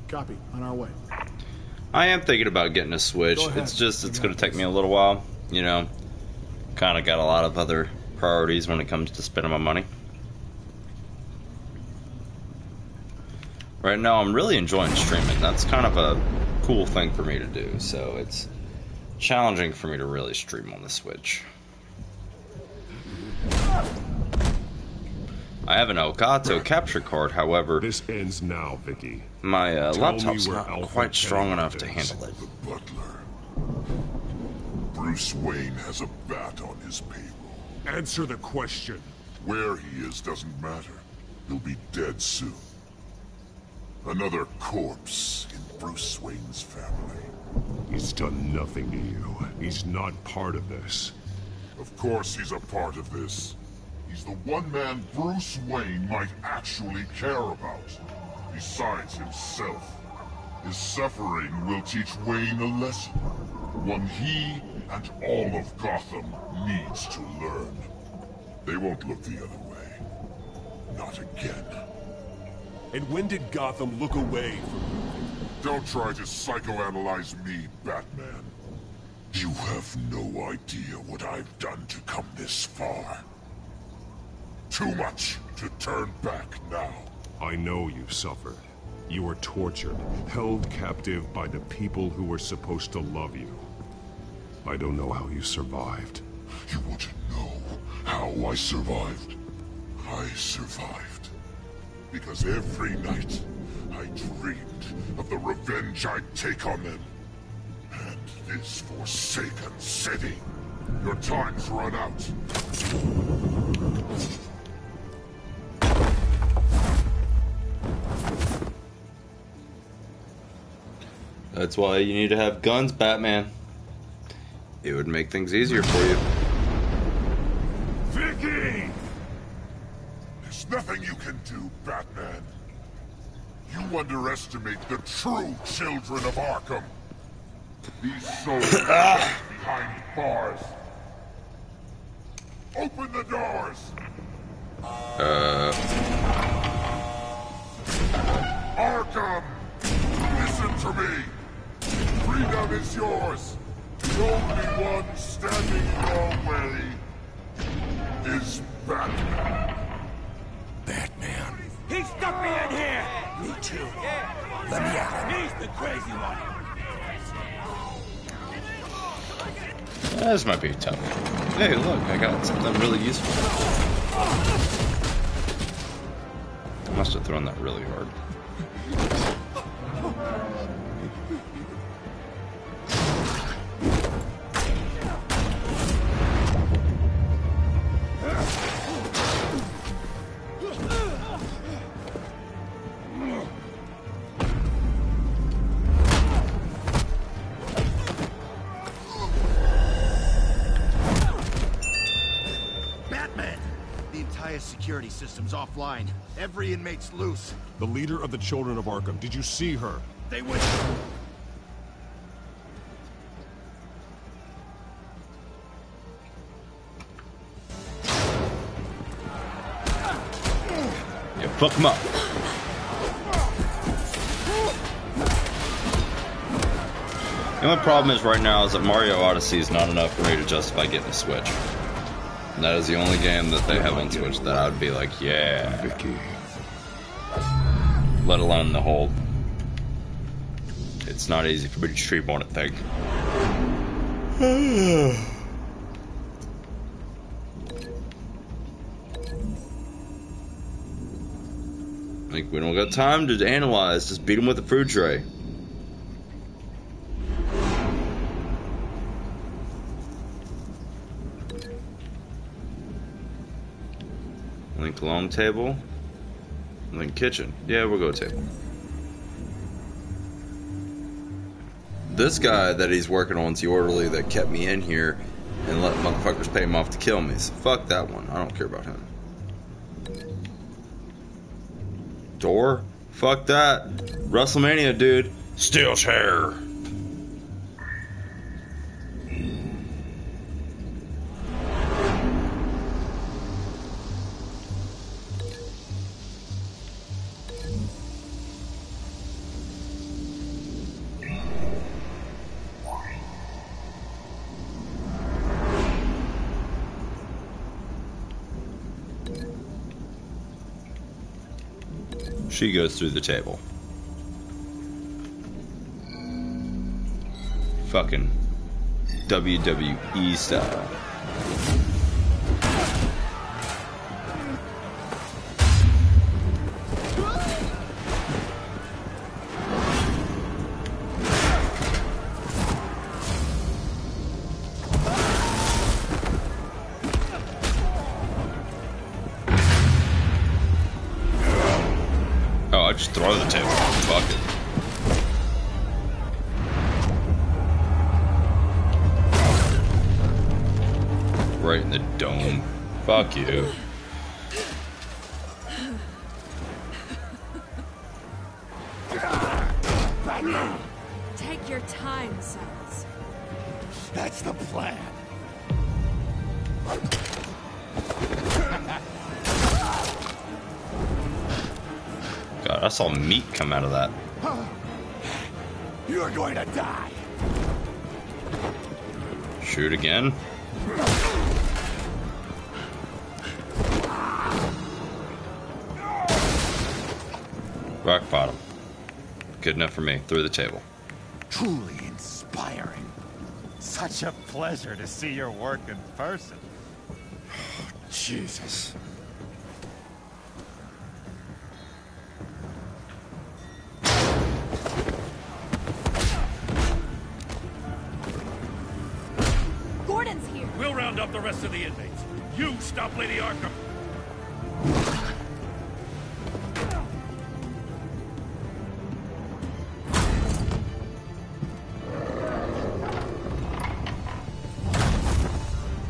Copy. On our way.
I am thinking about getting a Switch. It's just, it's going to take me a little while. You know, kind of got a lot of other priorities when it comes to spending my money. Right now, I'm really enjoying streaming. That's kind of a cool thing for me to do. So it's challenging for me to really stream on the Switch. I have an Elgato capture card, however,
this ends now, Vicky.
My laptop's not quite strong enough to handle it.
The butler. Bruce Wayne has a bat on his payroll.
Answer the question.
Where he is doesn't matter. He'll be dead soon. Another corpse in Bruce Wayne's family.
He's done nothing to you. He's not part of this.
Of course he's a part of this. He's the one man Bruce Wayne might actually care about. Besides himself. His suffering will teach Wayne a lesson. One he and all of Gotham needs to learn. They won't look the other way. Not again.
And when did Gotham look away from you?
Don't try to psychoanalyze me, Batman. You have no idea what I've done to come this far. Too much to turn back now.
I know you've suffered. You were tortured, held captive by the people who were supposed to love you. I don't know how you survived.
You want to know how I survived? I survived because every night I dreamed of the revenge I'd take on them. And this forsaken city. Your time's run out.
That's why you need to have guns, Batman. It would make things easier for you.
Vicky! There's nothing you can do, Batman. You underestimate the true children of Arkham. These souls behind bars. Open the doors! Arkham! Listen to me! Freedom is yours! The only one standing your way is Batman.
Batman. He stuck me in here! Me too. Let me out. He's the crazy one.
This might be tough. Hey, look, I got something really useful. I must have thrown that really hard.
security system's offline. Every inmate's loose.
The leader of the Children of Arkham, did you see her?
They went...
Yeah, fuck him up. The only problem is right now is that Mario Odyssey is not enough for me to justify getting a Switch. And that is the only game that they have on Switch that I would be like, yeah.
Vicky.
Let alone the whole... It's not easy for me to stream on it thing. Like, we don't got time to analyze, just beat him with a food tray. Link long table. Link kitchen. Yeah, we'll go table. This guy that he's working on is the orderly that kept me in here and let motherfuckers pay him off to kill me. So fuck that one. I don't care about him. Door? Fuck that. WrestleMania, dude. Steel chair. She goes through the table. Fucking WWE style. Just throw the table. Fuck it. Right in the dome. Fuck you.
Take your time, sons.
That's the plan.
God, I saw meat come out of that.
You're going to die.
Shoot again. Rock bottom. Good enough for me. Through the table.
Truly inspiring. Such a pleasure to see your work in person.
Jesus.
We'll round up the rest of the inmates. You stop Lady Arkham.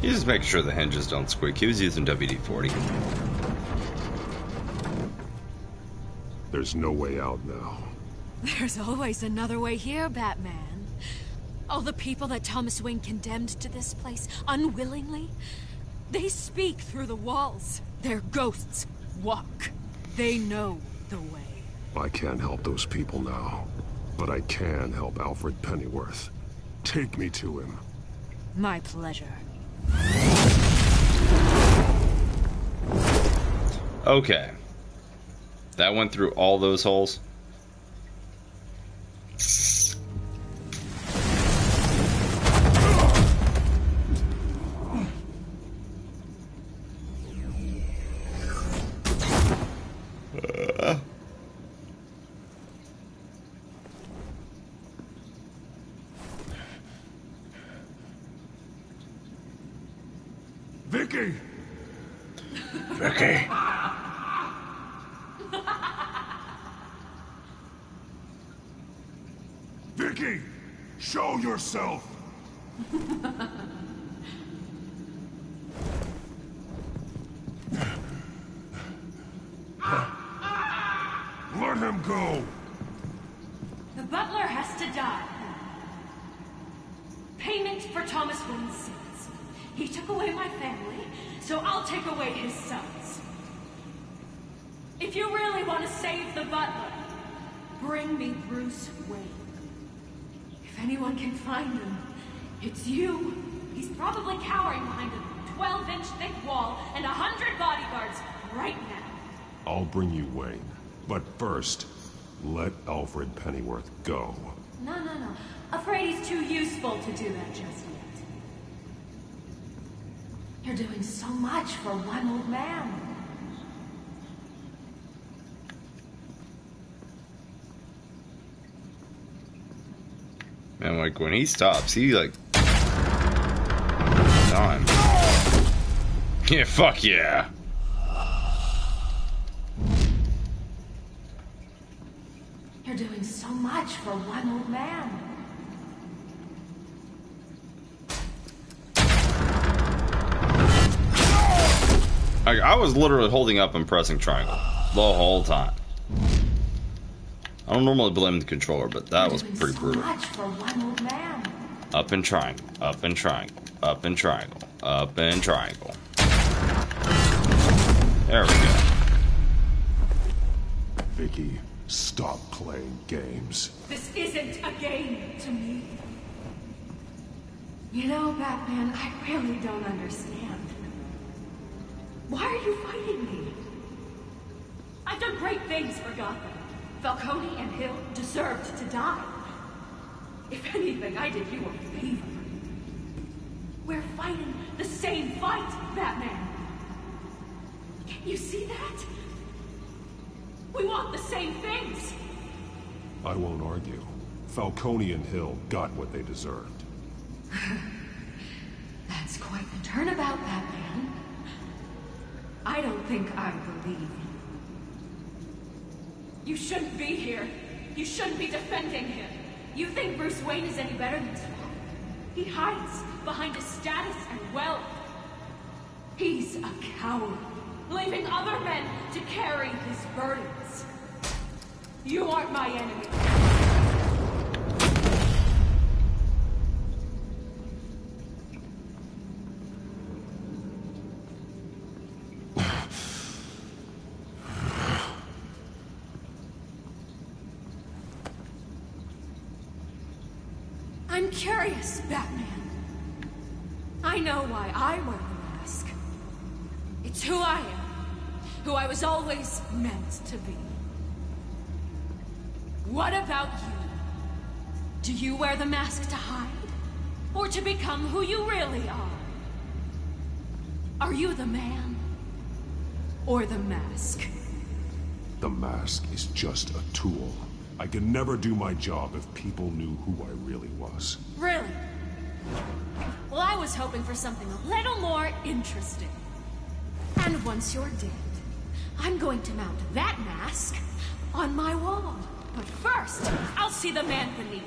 He's just making sure the hinges don't squeak. He was using WD-40.
There's no way out now.
There's always another way here, Batman. All the people that Thomas Wayne condemned to this place unwillingly, they speak through the walls. Their ghosts walk. They know the way.
I can't help those people now, but I can help Alfred Pennyworth. Take me to him.
My pleasure.
Okay. That went through all those holes.
Vicky!
Vicky!
Vicky! Show yourself! Let him go!
The butler has to die. Payment for Thomas Wayne's sins. He took away my family, so I'll take away his sons. If you really want to save the butler, bring me Bruce Wayne. If anyone can find him, it's you. He's probably cowering behind a 12-inch thick wall and 100 bodyguards right now.
I'll bring you Wayne. But first, let Alfred Pennyworth go.
No. Afraid he's too useful to do that just yet. You're doing so much for one old man.
Man, like, when he stops, he, like... time. Yeah, fuck yeah.
You're doing so much for one old man.
I was literally holding up and pressing triangle the whole time. I don't normally blame the controller, but that was pretty brutal.
Much for one old man.
Up and triangle, up and triangle, up and triangle, up and triangle. There we go.
Vicky, stop playing games.
This isn't a game to me. You know, Batman, I really don't understand. Why are you fighting me? I've done great things for Gotham. Falcone and Hill deserved to die. If anything, I did you a favor. We're fighting the same fight, Batman. Can't you see that? We want the same things.
I won't argue. Falcone and Hill got what they deserved.
That's quite the turnabout, Batman. I don't think I believe you. You shouldn't be here. You shouldn't be defending him. You think Bruce Wayne is any better than his father? He hides behind his status and wealth. He's a coward, leaving other men to carry his burdens. You aren't my enemy. I'm curious, Batman. I know why I wear the mask. It's who I am. Who I was always meant to be. What about you? Do you wear the mask to hide? Or to become who you really are? Are you the man? Or the mask?
The mask is just a tool. I could never do my job if people knew who I really was.
Really? Well, I was hoping for something a little more interesting. And once you're dead, I'm going to mount that mask on my wall. But first, I'll see the man beneath.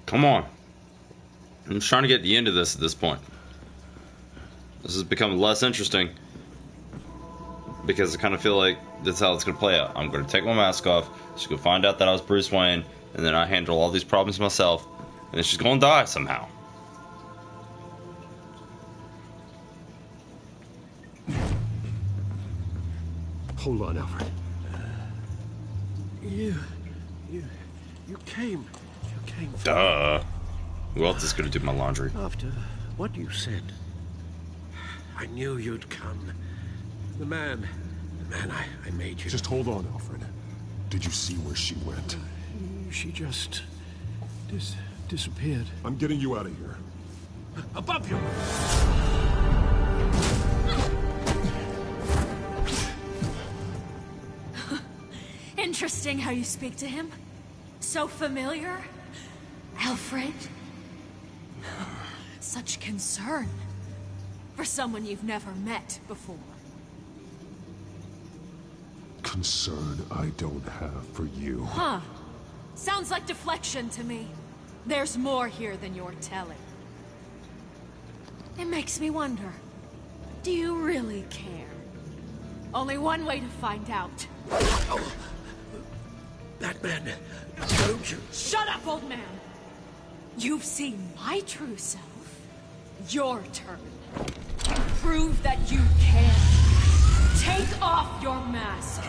Come on. I'm just trying to get the end of this at this point. This has become less interesting because I kind of feel like that's how it's going to play out. I'm going to take my mask off. She's going to find out that I was Bruce Wayne, and then I handle all these problems myself, and then she's going to die somehow.
Hold on, Alfred. You came for...
Duh. Who else is going to do my laundry?
After what you said, I knew you'd come. The man I made you.
Just hold on, Alfred. Did you see where she went?
She just... disappeared.
I'm getting you out of here.
Above you!
Interesting how you speak to him. So familiar. Alfred. Such concern. for someone you've never met before.
Concern I don't have for you.
Huh. Sounds like deflection to me. There's more here than you're telling. It makes me wonder, do you really care? Only one way to find out.
Oh. Batman, don't you...
Shut up, old man! You've seen my true self. Your turn. Prove that you can. Take off your mask.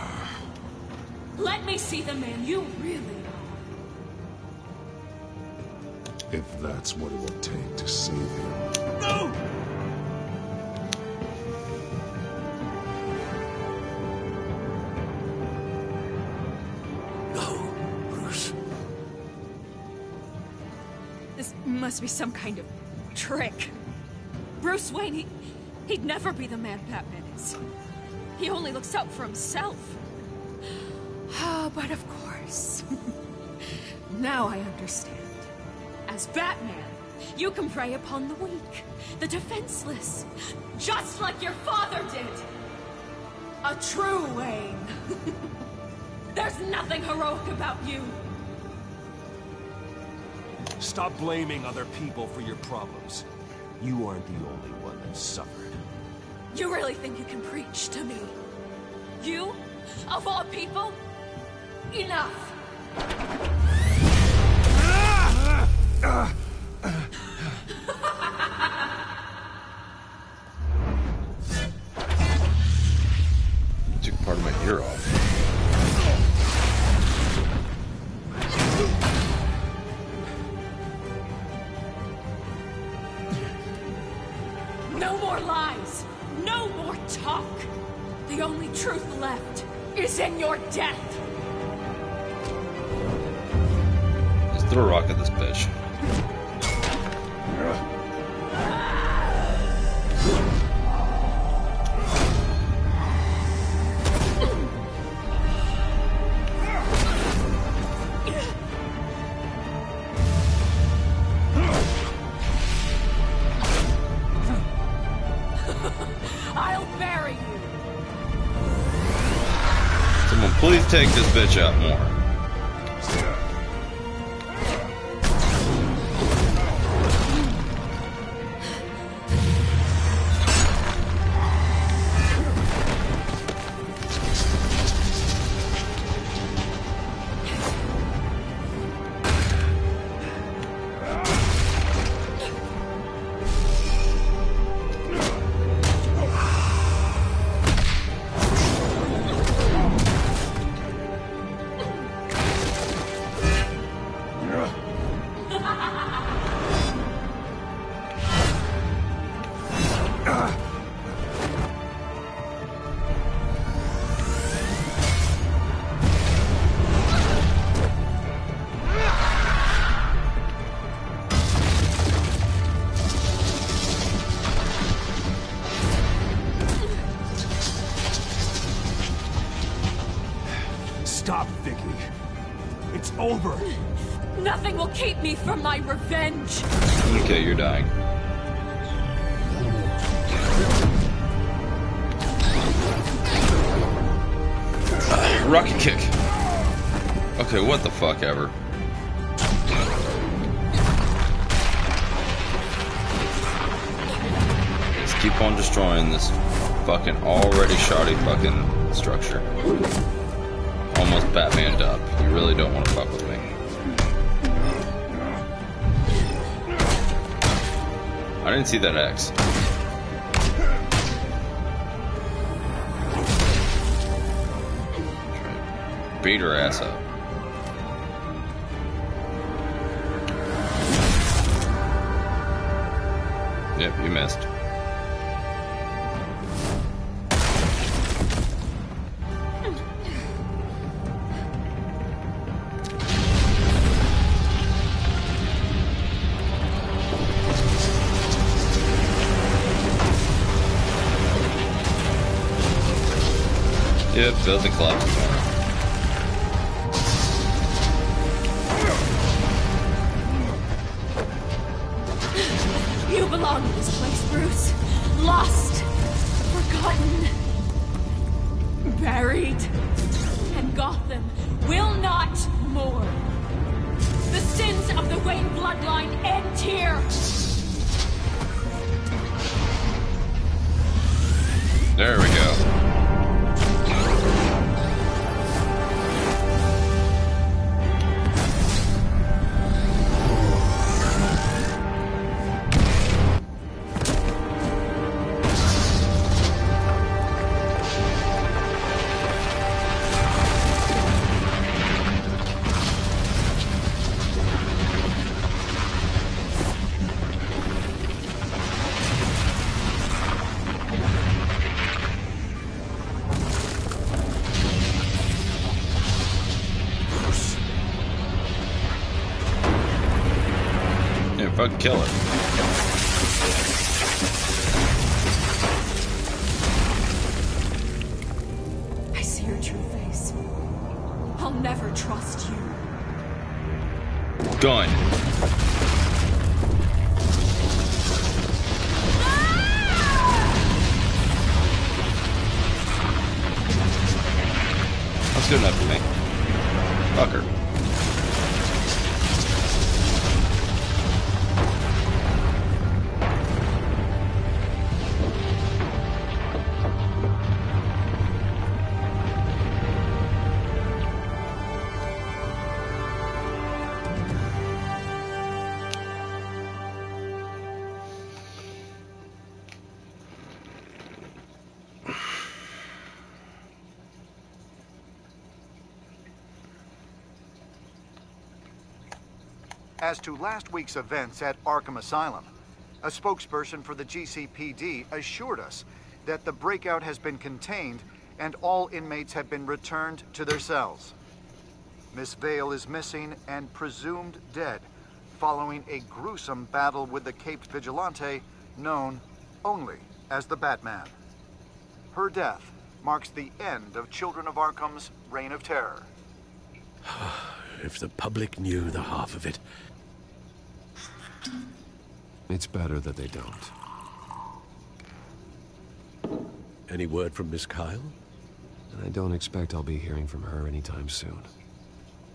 Let me see the man you really are.
If that's what it will take to save him.
No! No, Bruce.
This must be some kind of trick. Bruce Wayne, he'd never be the man Batman is. He only looks out for himself. But of course. Now I understand. As Batman, you can prey upon the weak, the defenseless, just like your father did. A true Wayne. There's nothing heroic about you.
Stop blaming other people for your problems. You aren't the only one that suffered.
You really think you can preach to me? You? Of all people? Enough!
Took part of my ear off.
No more lies! No more talk! The only truth left is in your death!
Let's throw a rock at this bitch.
I'll bury you!
Someone please take this bitch out more.
Stop, Vicky. It's over.
Nothing will keep me from my revenge.
Okay, you're dying. Rocket kick. Okay, what the fuck ever. Let's keep on destroying this fucking already shoddy fucking structure. Almost Batman'd up. You really don't want to fuck with me. I didn't see that X. Beat her ass up. Yep, you missed. Yep, building collapses on her.
You belong in this place, Bruce. lost, forgotten, buried, and Gotham will not mourn. The sins of the Wayne bloodline end here.
There we go. Fucking kill her.
I see your true face. I'll never trust you.
Gun. That's good enough for me. Fuck her.
As to last week's events at Arkham Asylum, a spokesperson for the GCPD assured us that the breakout has been contained and all inmates have been returned to their cells. Miss Vale is missing and presumed dead following a gruesome battle with the caped vigilante known only as the Batman. Her death marks the end of Children of Arkham's reign of terror.
If the public knew the half of it.
It's better that they don't.
Any word from Miss Kyle?
And I don't expect I'll be hearing from her anytime soon.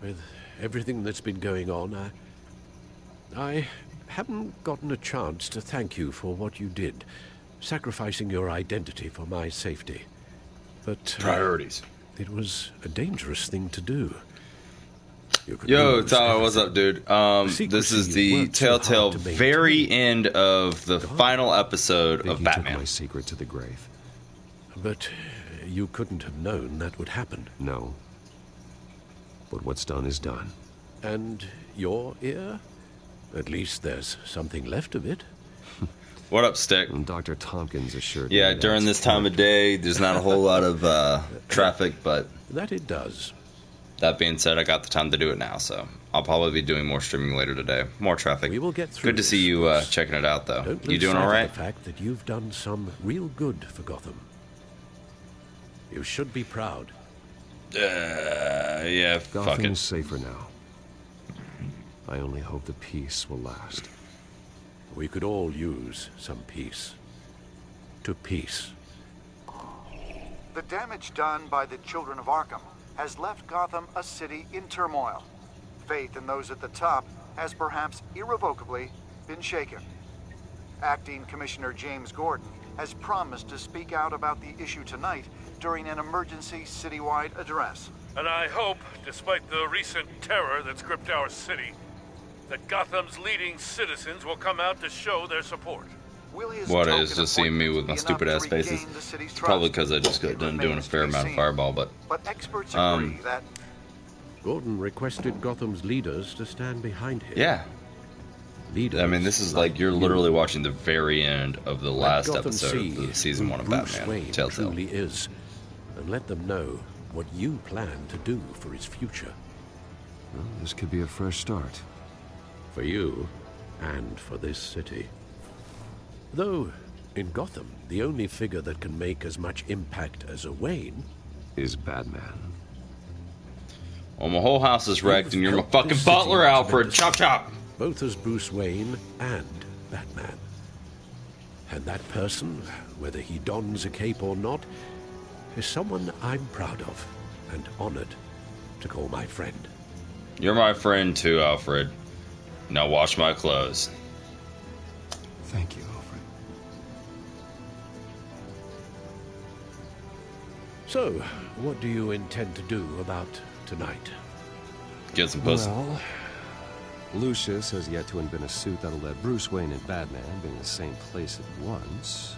With everything that's been going on, I haven't gotten a chance to thank you for what you did, sacrificing your identity for my safety. But
priorities.
It was a dangerous thing to do.
Yo, Tyler, what's up, dude? This is the telltale very end of the final episode of Batman.
Took my secret to the grave.
But you couldn't have known that would happen.
No. But what's done is done.
And your ear? At least there's something left of it.
What up, Stick?
And Dr. Tompkins assured
me. Yeah, during this time of day, there's not a whole lot of traffic, but...
That it does.
That being said, I got the time to do it now, so I'll probably be doing more streaming later today. More traffic.
We will get through.
Good to see you checking it out, though.
Don't
you doing all right?
The fact that you've done some real good for Gotham. You should be proud.
Yeah, fuck it.
Gotham's safer now. I only hope the peace will last.
We could all use some peace. To peace.
The damage done by the Children of Arkham has left Gotham a city in turmoil. Faith in those at the top has perhaps irrevocably been shaken. Acting Commissioner James Gordon has promised to speak out about the issue tonight during an emergency citywide address.
And I hope, despite the recent terror that's gripped our city, that Gotham's leading citizens will come out to show their support.
What is just seeing me with my stupid ass faces? It's probably because I just got done doing a fair amount of Fireball, but
experts agree that
Gordon requested Gotham's leaders to stand behind him.
Yeah.
Leaders.
I mean, this is like you're literally watching the very end of the last episode of season 1 of Batman. Telltale
truly is, and let them know what you plan to do for his future.
Well, this could be a fresh start.
For you, and for this city. Though, in Gotham, the only figure that can make as much impact as a Wayne
is Batman.
Well, my whole house is wrecked, and you're my fucking butler, Alfred. Chop chop.
Both as Bruce Wayne and Batman. And that person, whether he dons a cape or not, is someone I'm proud of and honored to call my friend.
You're my friend too, Alfred. Now wash my clothes.
Thank you, Alfred.
So, what do you intend to do about tonight?
Get some pussy.
Well, Lucius has yet to invent a suit that'll let Bruce Wayne and Batman be in the same place at once.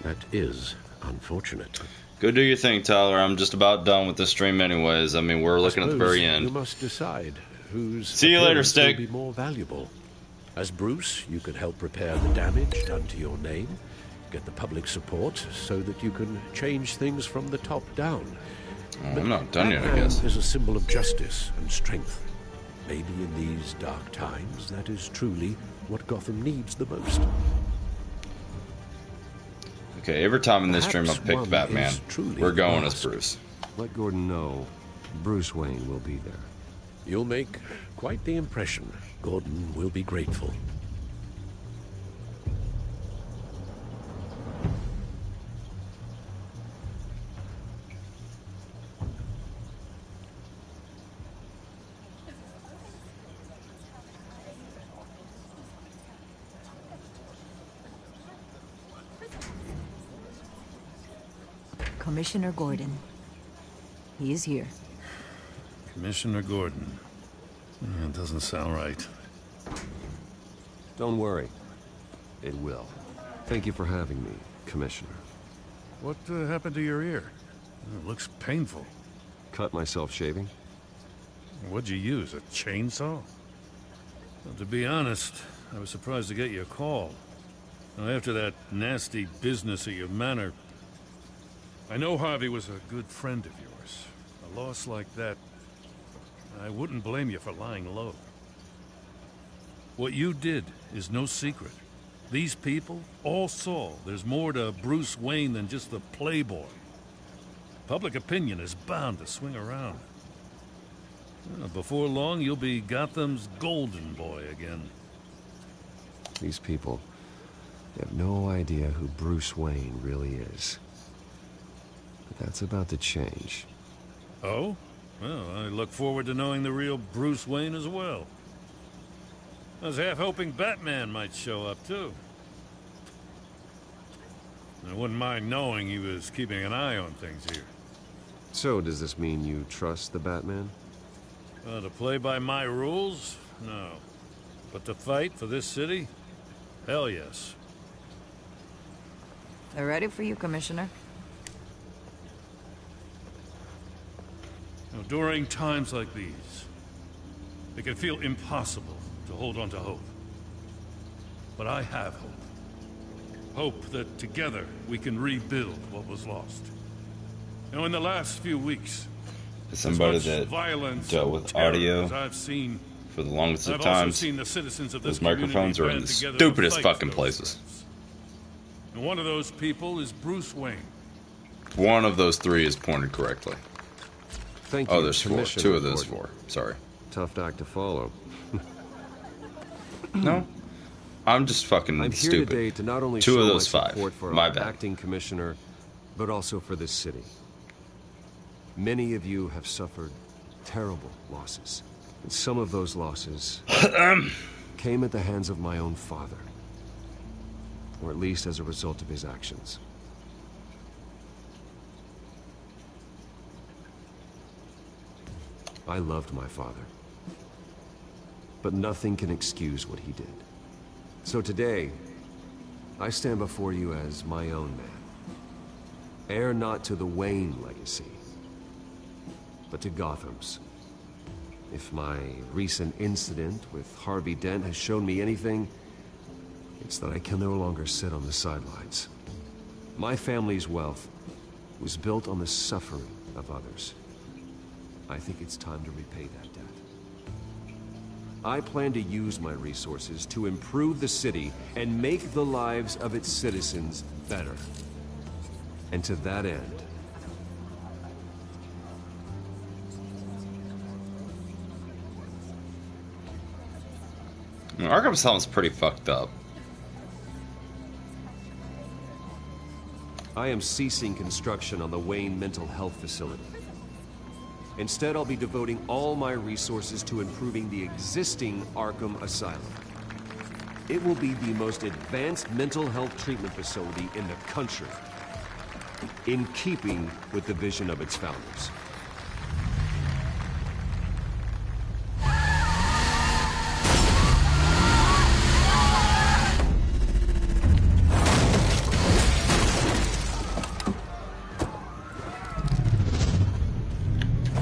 That is unfortunate.
Go do your thing, Tyler. I'm just about done with this stream anyways. I mean, we're looking at the very end.
You must decide whose
See you later, Stick.
will be more valuable. As Bruce, you could help repair the damage done to your name, get the public support so that you can change things from the top down.
Oh, I'm not done yet, I
Batman
guess.
is a symbol of justice and strength. Maybe in these dark times, that is truly what Gotham needs the most.
Okay, every time in this stream I've
Perhaps
picked
one
Batman,
is truly
we're going as
lost.
Bruce.
Let Gordon know Bruce Wayne will be there.
You'll make quite the impression. Gordon will be grateful.
Commissioner Gordon. He is here.
Commissioner Gordon. It doesn't sound right.
Don't worry. It will. Thank you for having me, Commissioner.
What happened to your ear? It looks painful.
Cut myself shaving?
What'd you use, a chainsaw? Well, to be honest, I was surprised to get your call. Now, after that nasty business at your manor, I know Harvey was a good friend of yours. A loss like that, I wouldn't blame you for lying low. What you did is no secret. These people all saw there's more to Bruce Wayne than just the playboy. Public opinion is bound to swing around. Before long, you'll be Gotham's golden boy again.
These people, they have no idea who Bruce Wayne really is. But that's about to change.
Oh? Well, I look forward to knowing the real Bruce Wayne as well. I was half hoping Batman might show up, too. I wouldn't mind knowing he was keeping an eye on things here.
So, does this mean you trust the Batman?
To play by my rules? No. But to fight for this city? Hell yes.
They're ready for you, Commissioner.
During times like these, it can feel impossible to hold on to hope. But I have hope. Hope that together we can rebuild what was lost. In the last few weeks,
Somebody that dealt with audio
I've seen,
for the longest of
I've
times,
also seen the citizens of
those
this
microphones are in the stupidest fucking places.
And one of those people is Bruce Wayne.
One of those three is pointed correctly.
Thank you,
oh, there's four.
Commissioner
Two of those
Gordon.
four. Sorry.
Tough act to follow.
No. I'm just fucking
I'm here
stupid.
today to not only
Two
show
of those
my
five.
support for
My
our
bad.
acting commissioner, but also for this city. Many of you have suffered terrible losses. And some of those losses came at the hands of my own father. Or at least as a result of his actions. I loved my father. But nothing can excuse what he did. So today, I stand before you as my own man. Heir not to the Wayne legacy, but to Gotham's. If my recent incident with Harvey Dent has shown me anything, it's that I can no longer sit on the sidelines. My family's wealth was built on the suffering of others. I think it's time to repay that debt. I plan to use my resources to improve the city and make the lives of its citizens better. And to that end,
Arkham Asylum's pretty fucked up.
I am ceasing construction on the Wayne Mental Health Facility. Instead, I'll be devoting all my resources to improving the existing Arkham Asylum. It will be the most advanced mental health treatment facility in the country, in keeping with the vision of its founders.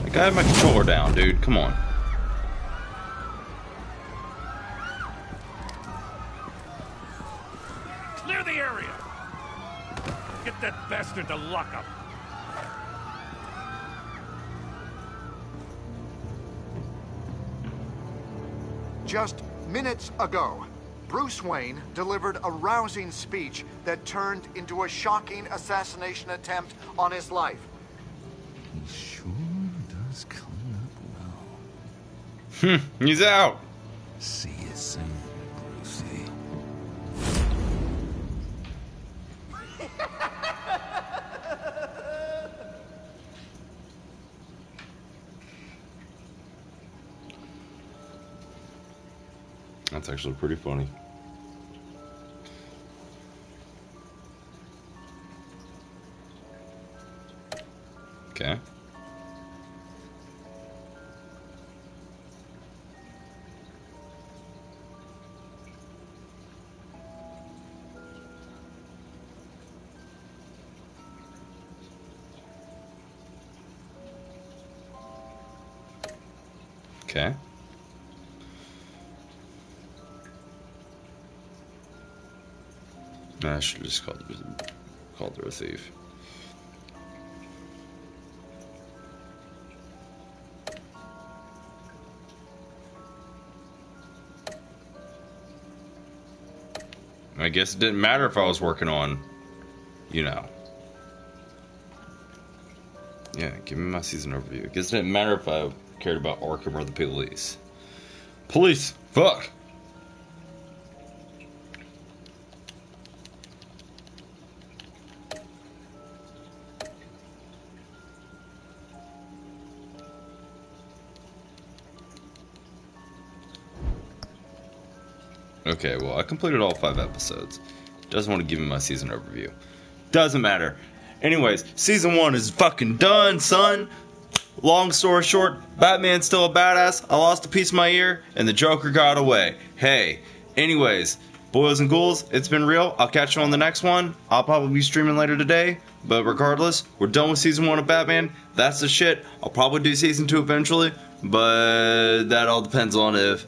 I have my controller down, dude. Come on.
Clear the area! Get that bastard to lock up!
Just minutes ago, Bruce Wayne delivered a rousing speech that turned into a shocking assassination attempt on his life.
He sure does clean up well.
He's out.
See you soon, Brucey.
That's actually pretty funny. Okay. Okay. I should have just called her a thief. I guess it didn't matter if I was working on, you know. Yeah, give me my season overview. I guess it didn't matter if I cared about Arkham or the police. Police! Fuck! Okay, well, I completed all 5 episodes. Doesn't want to give me my season overview. Doesn't matter. Anyways, season 1 is fucking done, son. Long story short, Batman's still a badass. I lost a piece of my ear, and the Joker got away. Hey, anyways, boys and ghouls, it's been real. I'll catch you on the next one. I'll probably be streaming later today. But regardless, we're done with season 1 of Batman. That's the shit. I'll probably do season 2 eventually. But that all depends on if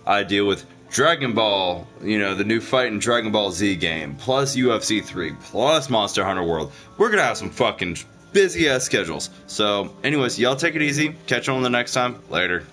I deal with Dragon Ball, you know, the new fight in Dragon Ball Z game, plus UFC 3, plus Monster Hunter World. We're gonna have some fucking busy ass schedules. So, anyways, y'all take it easy. Catch you on the next time. Later.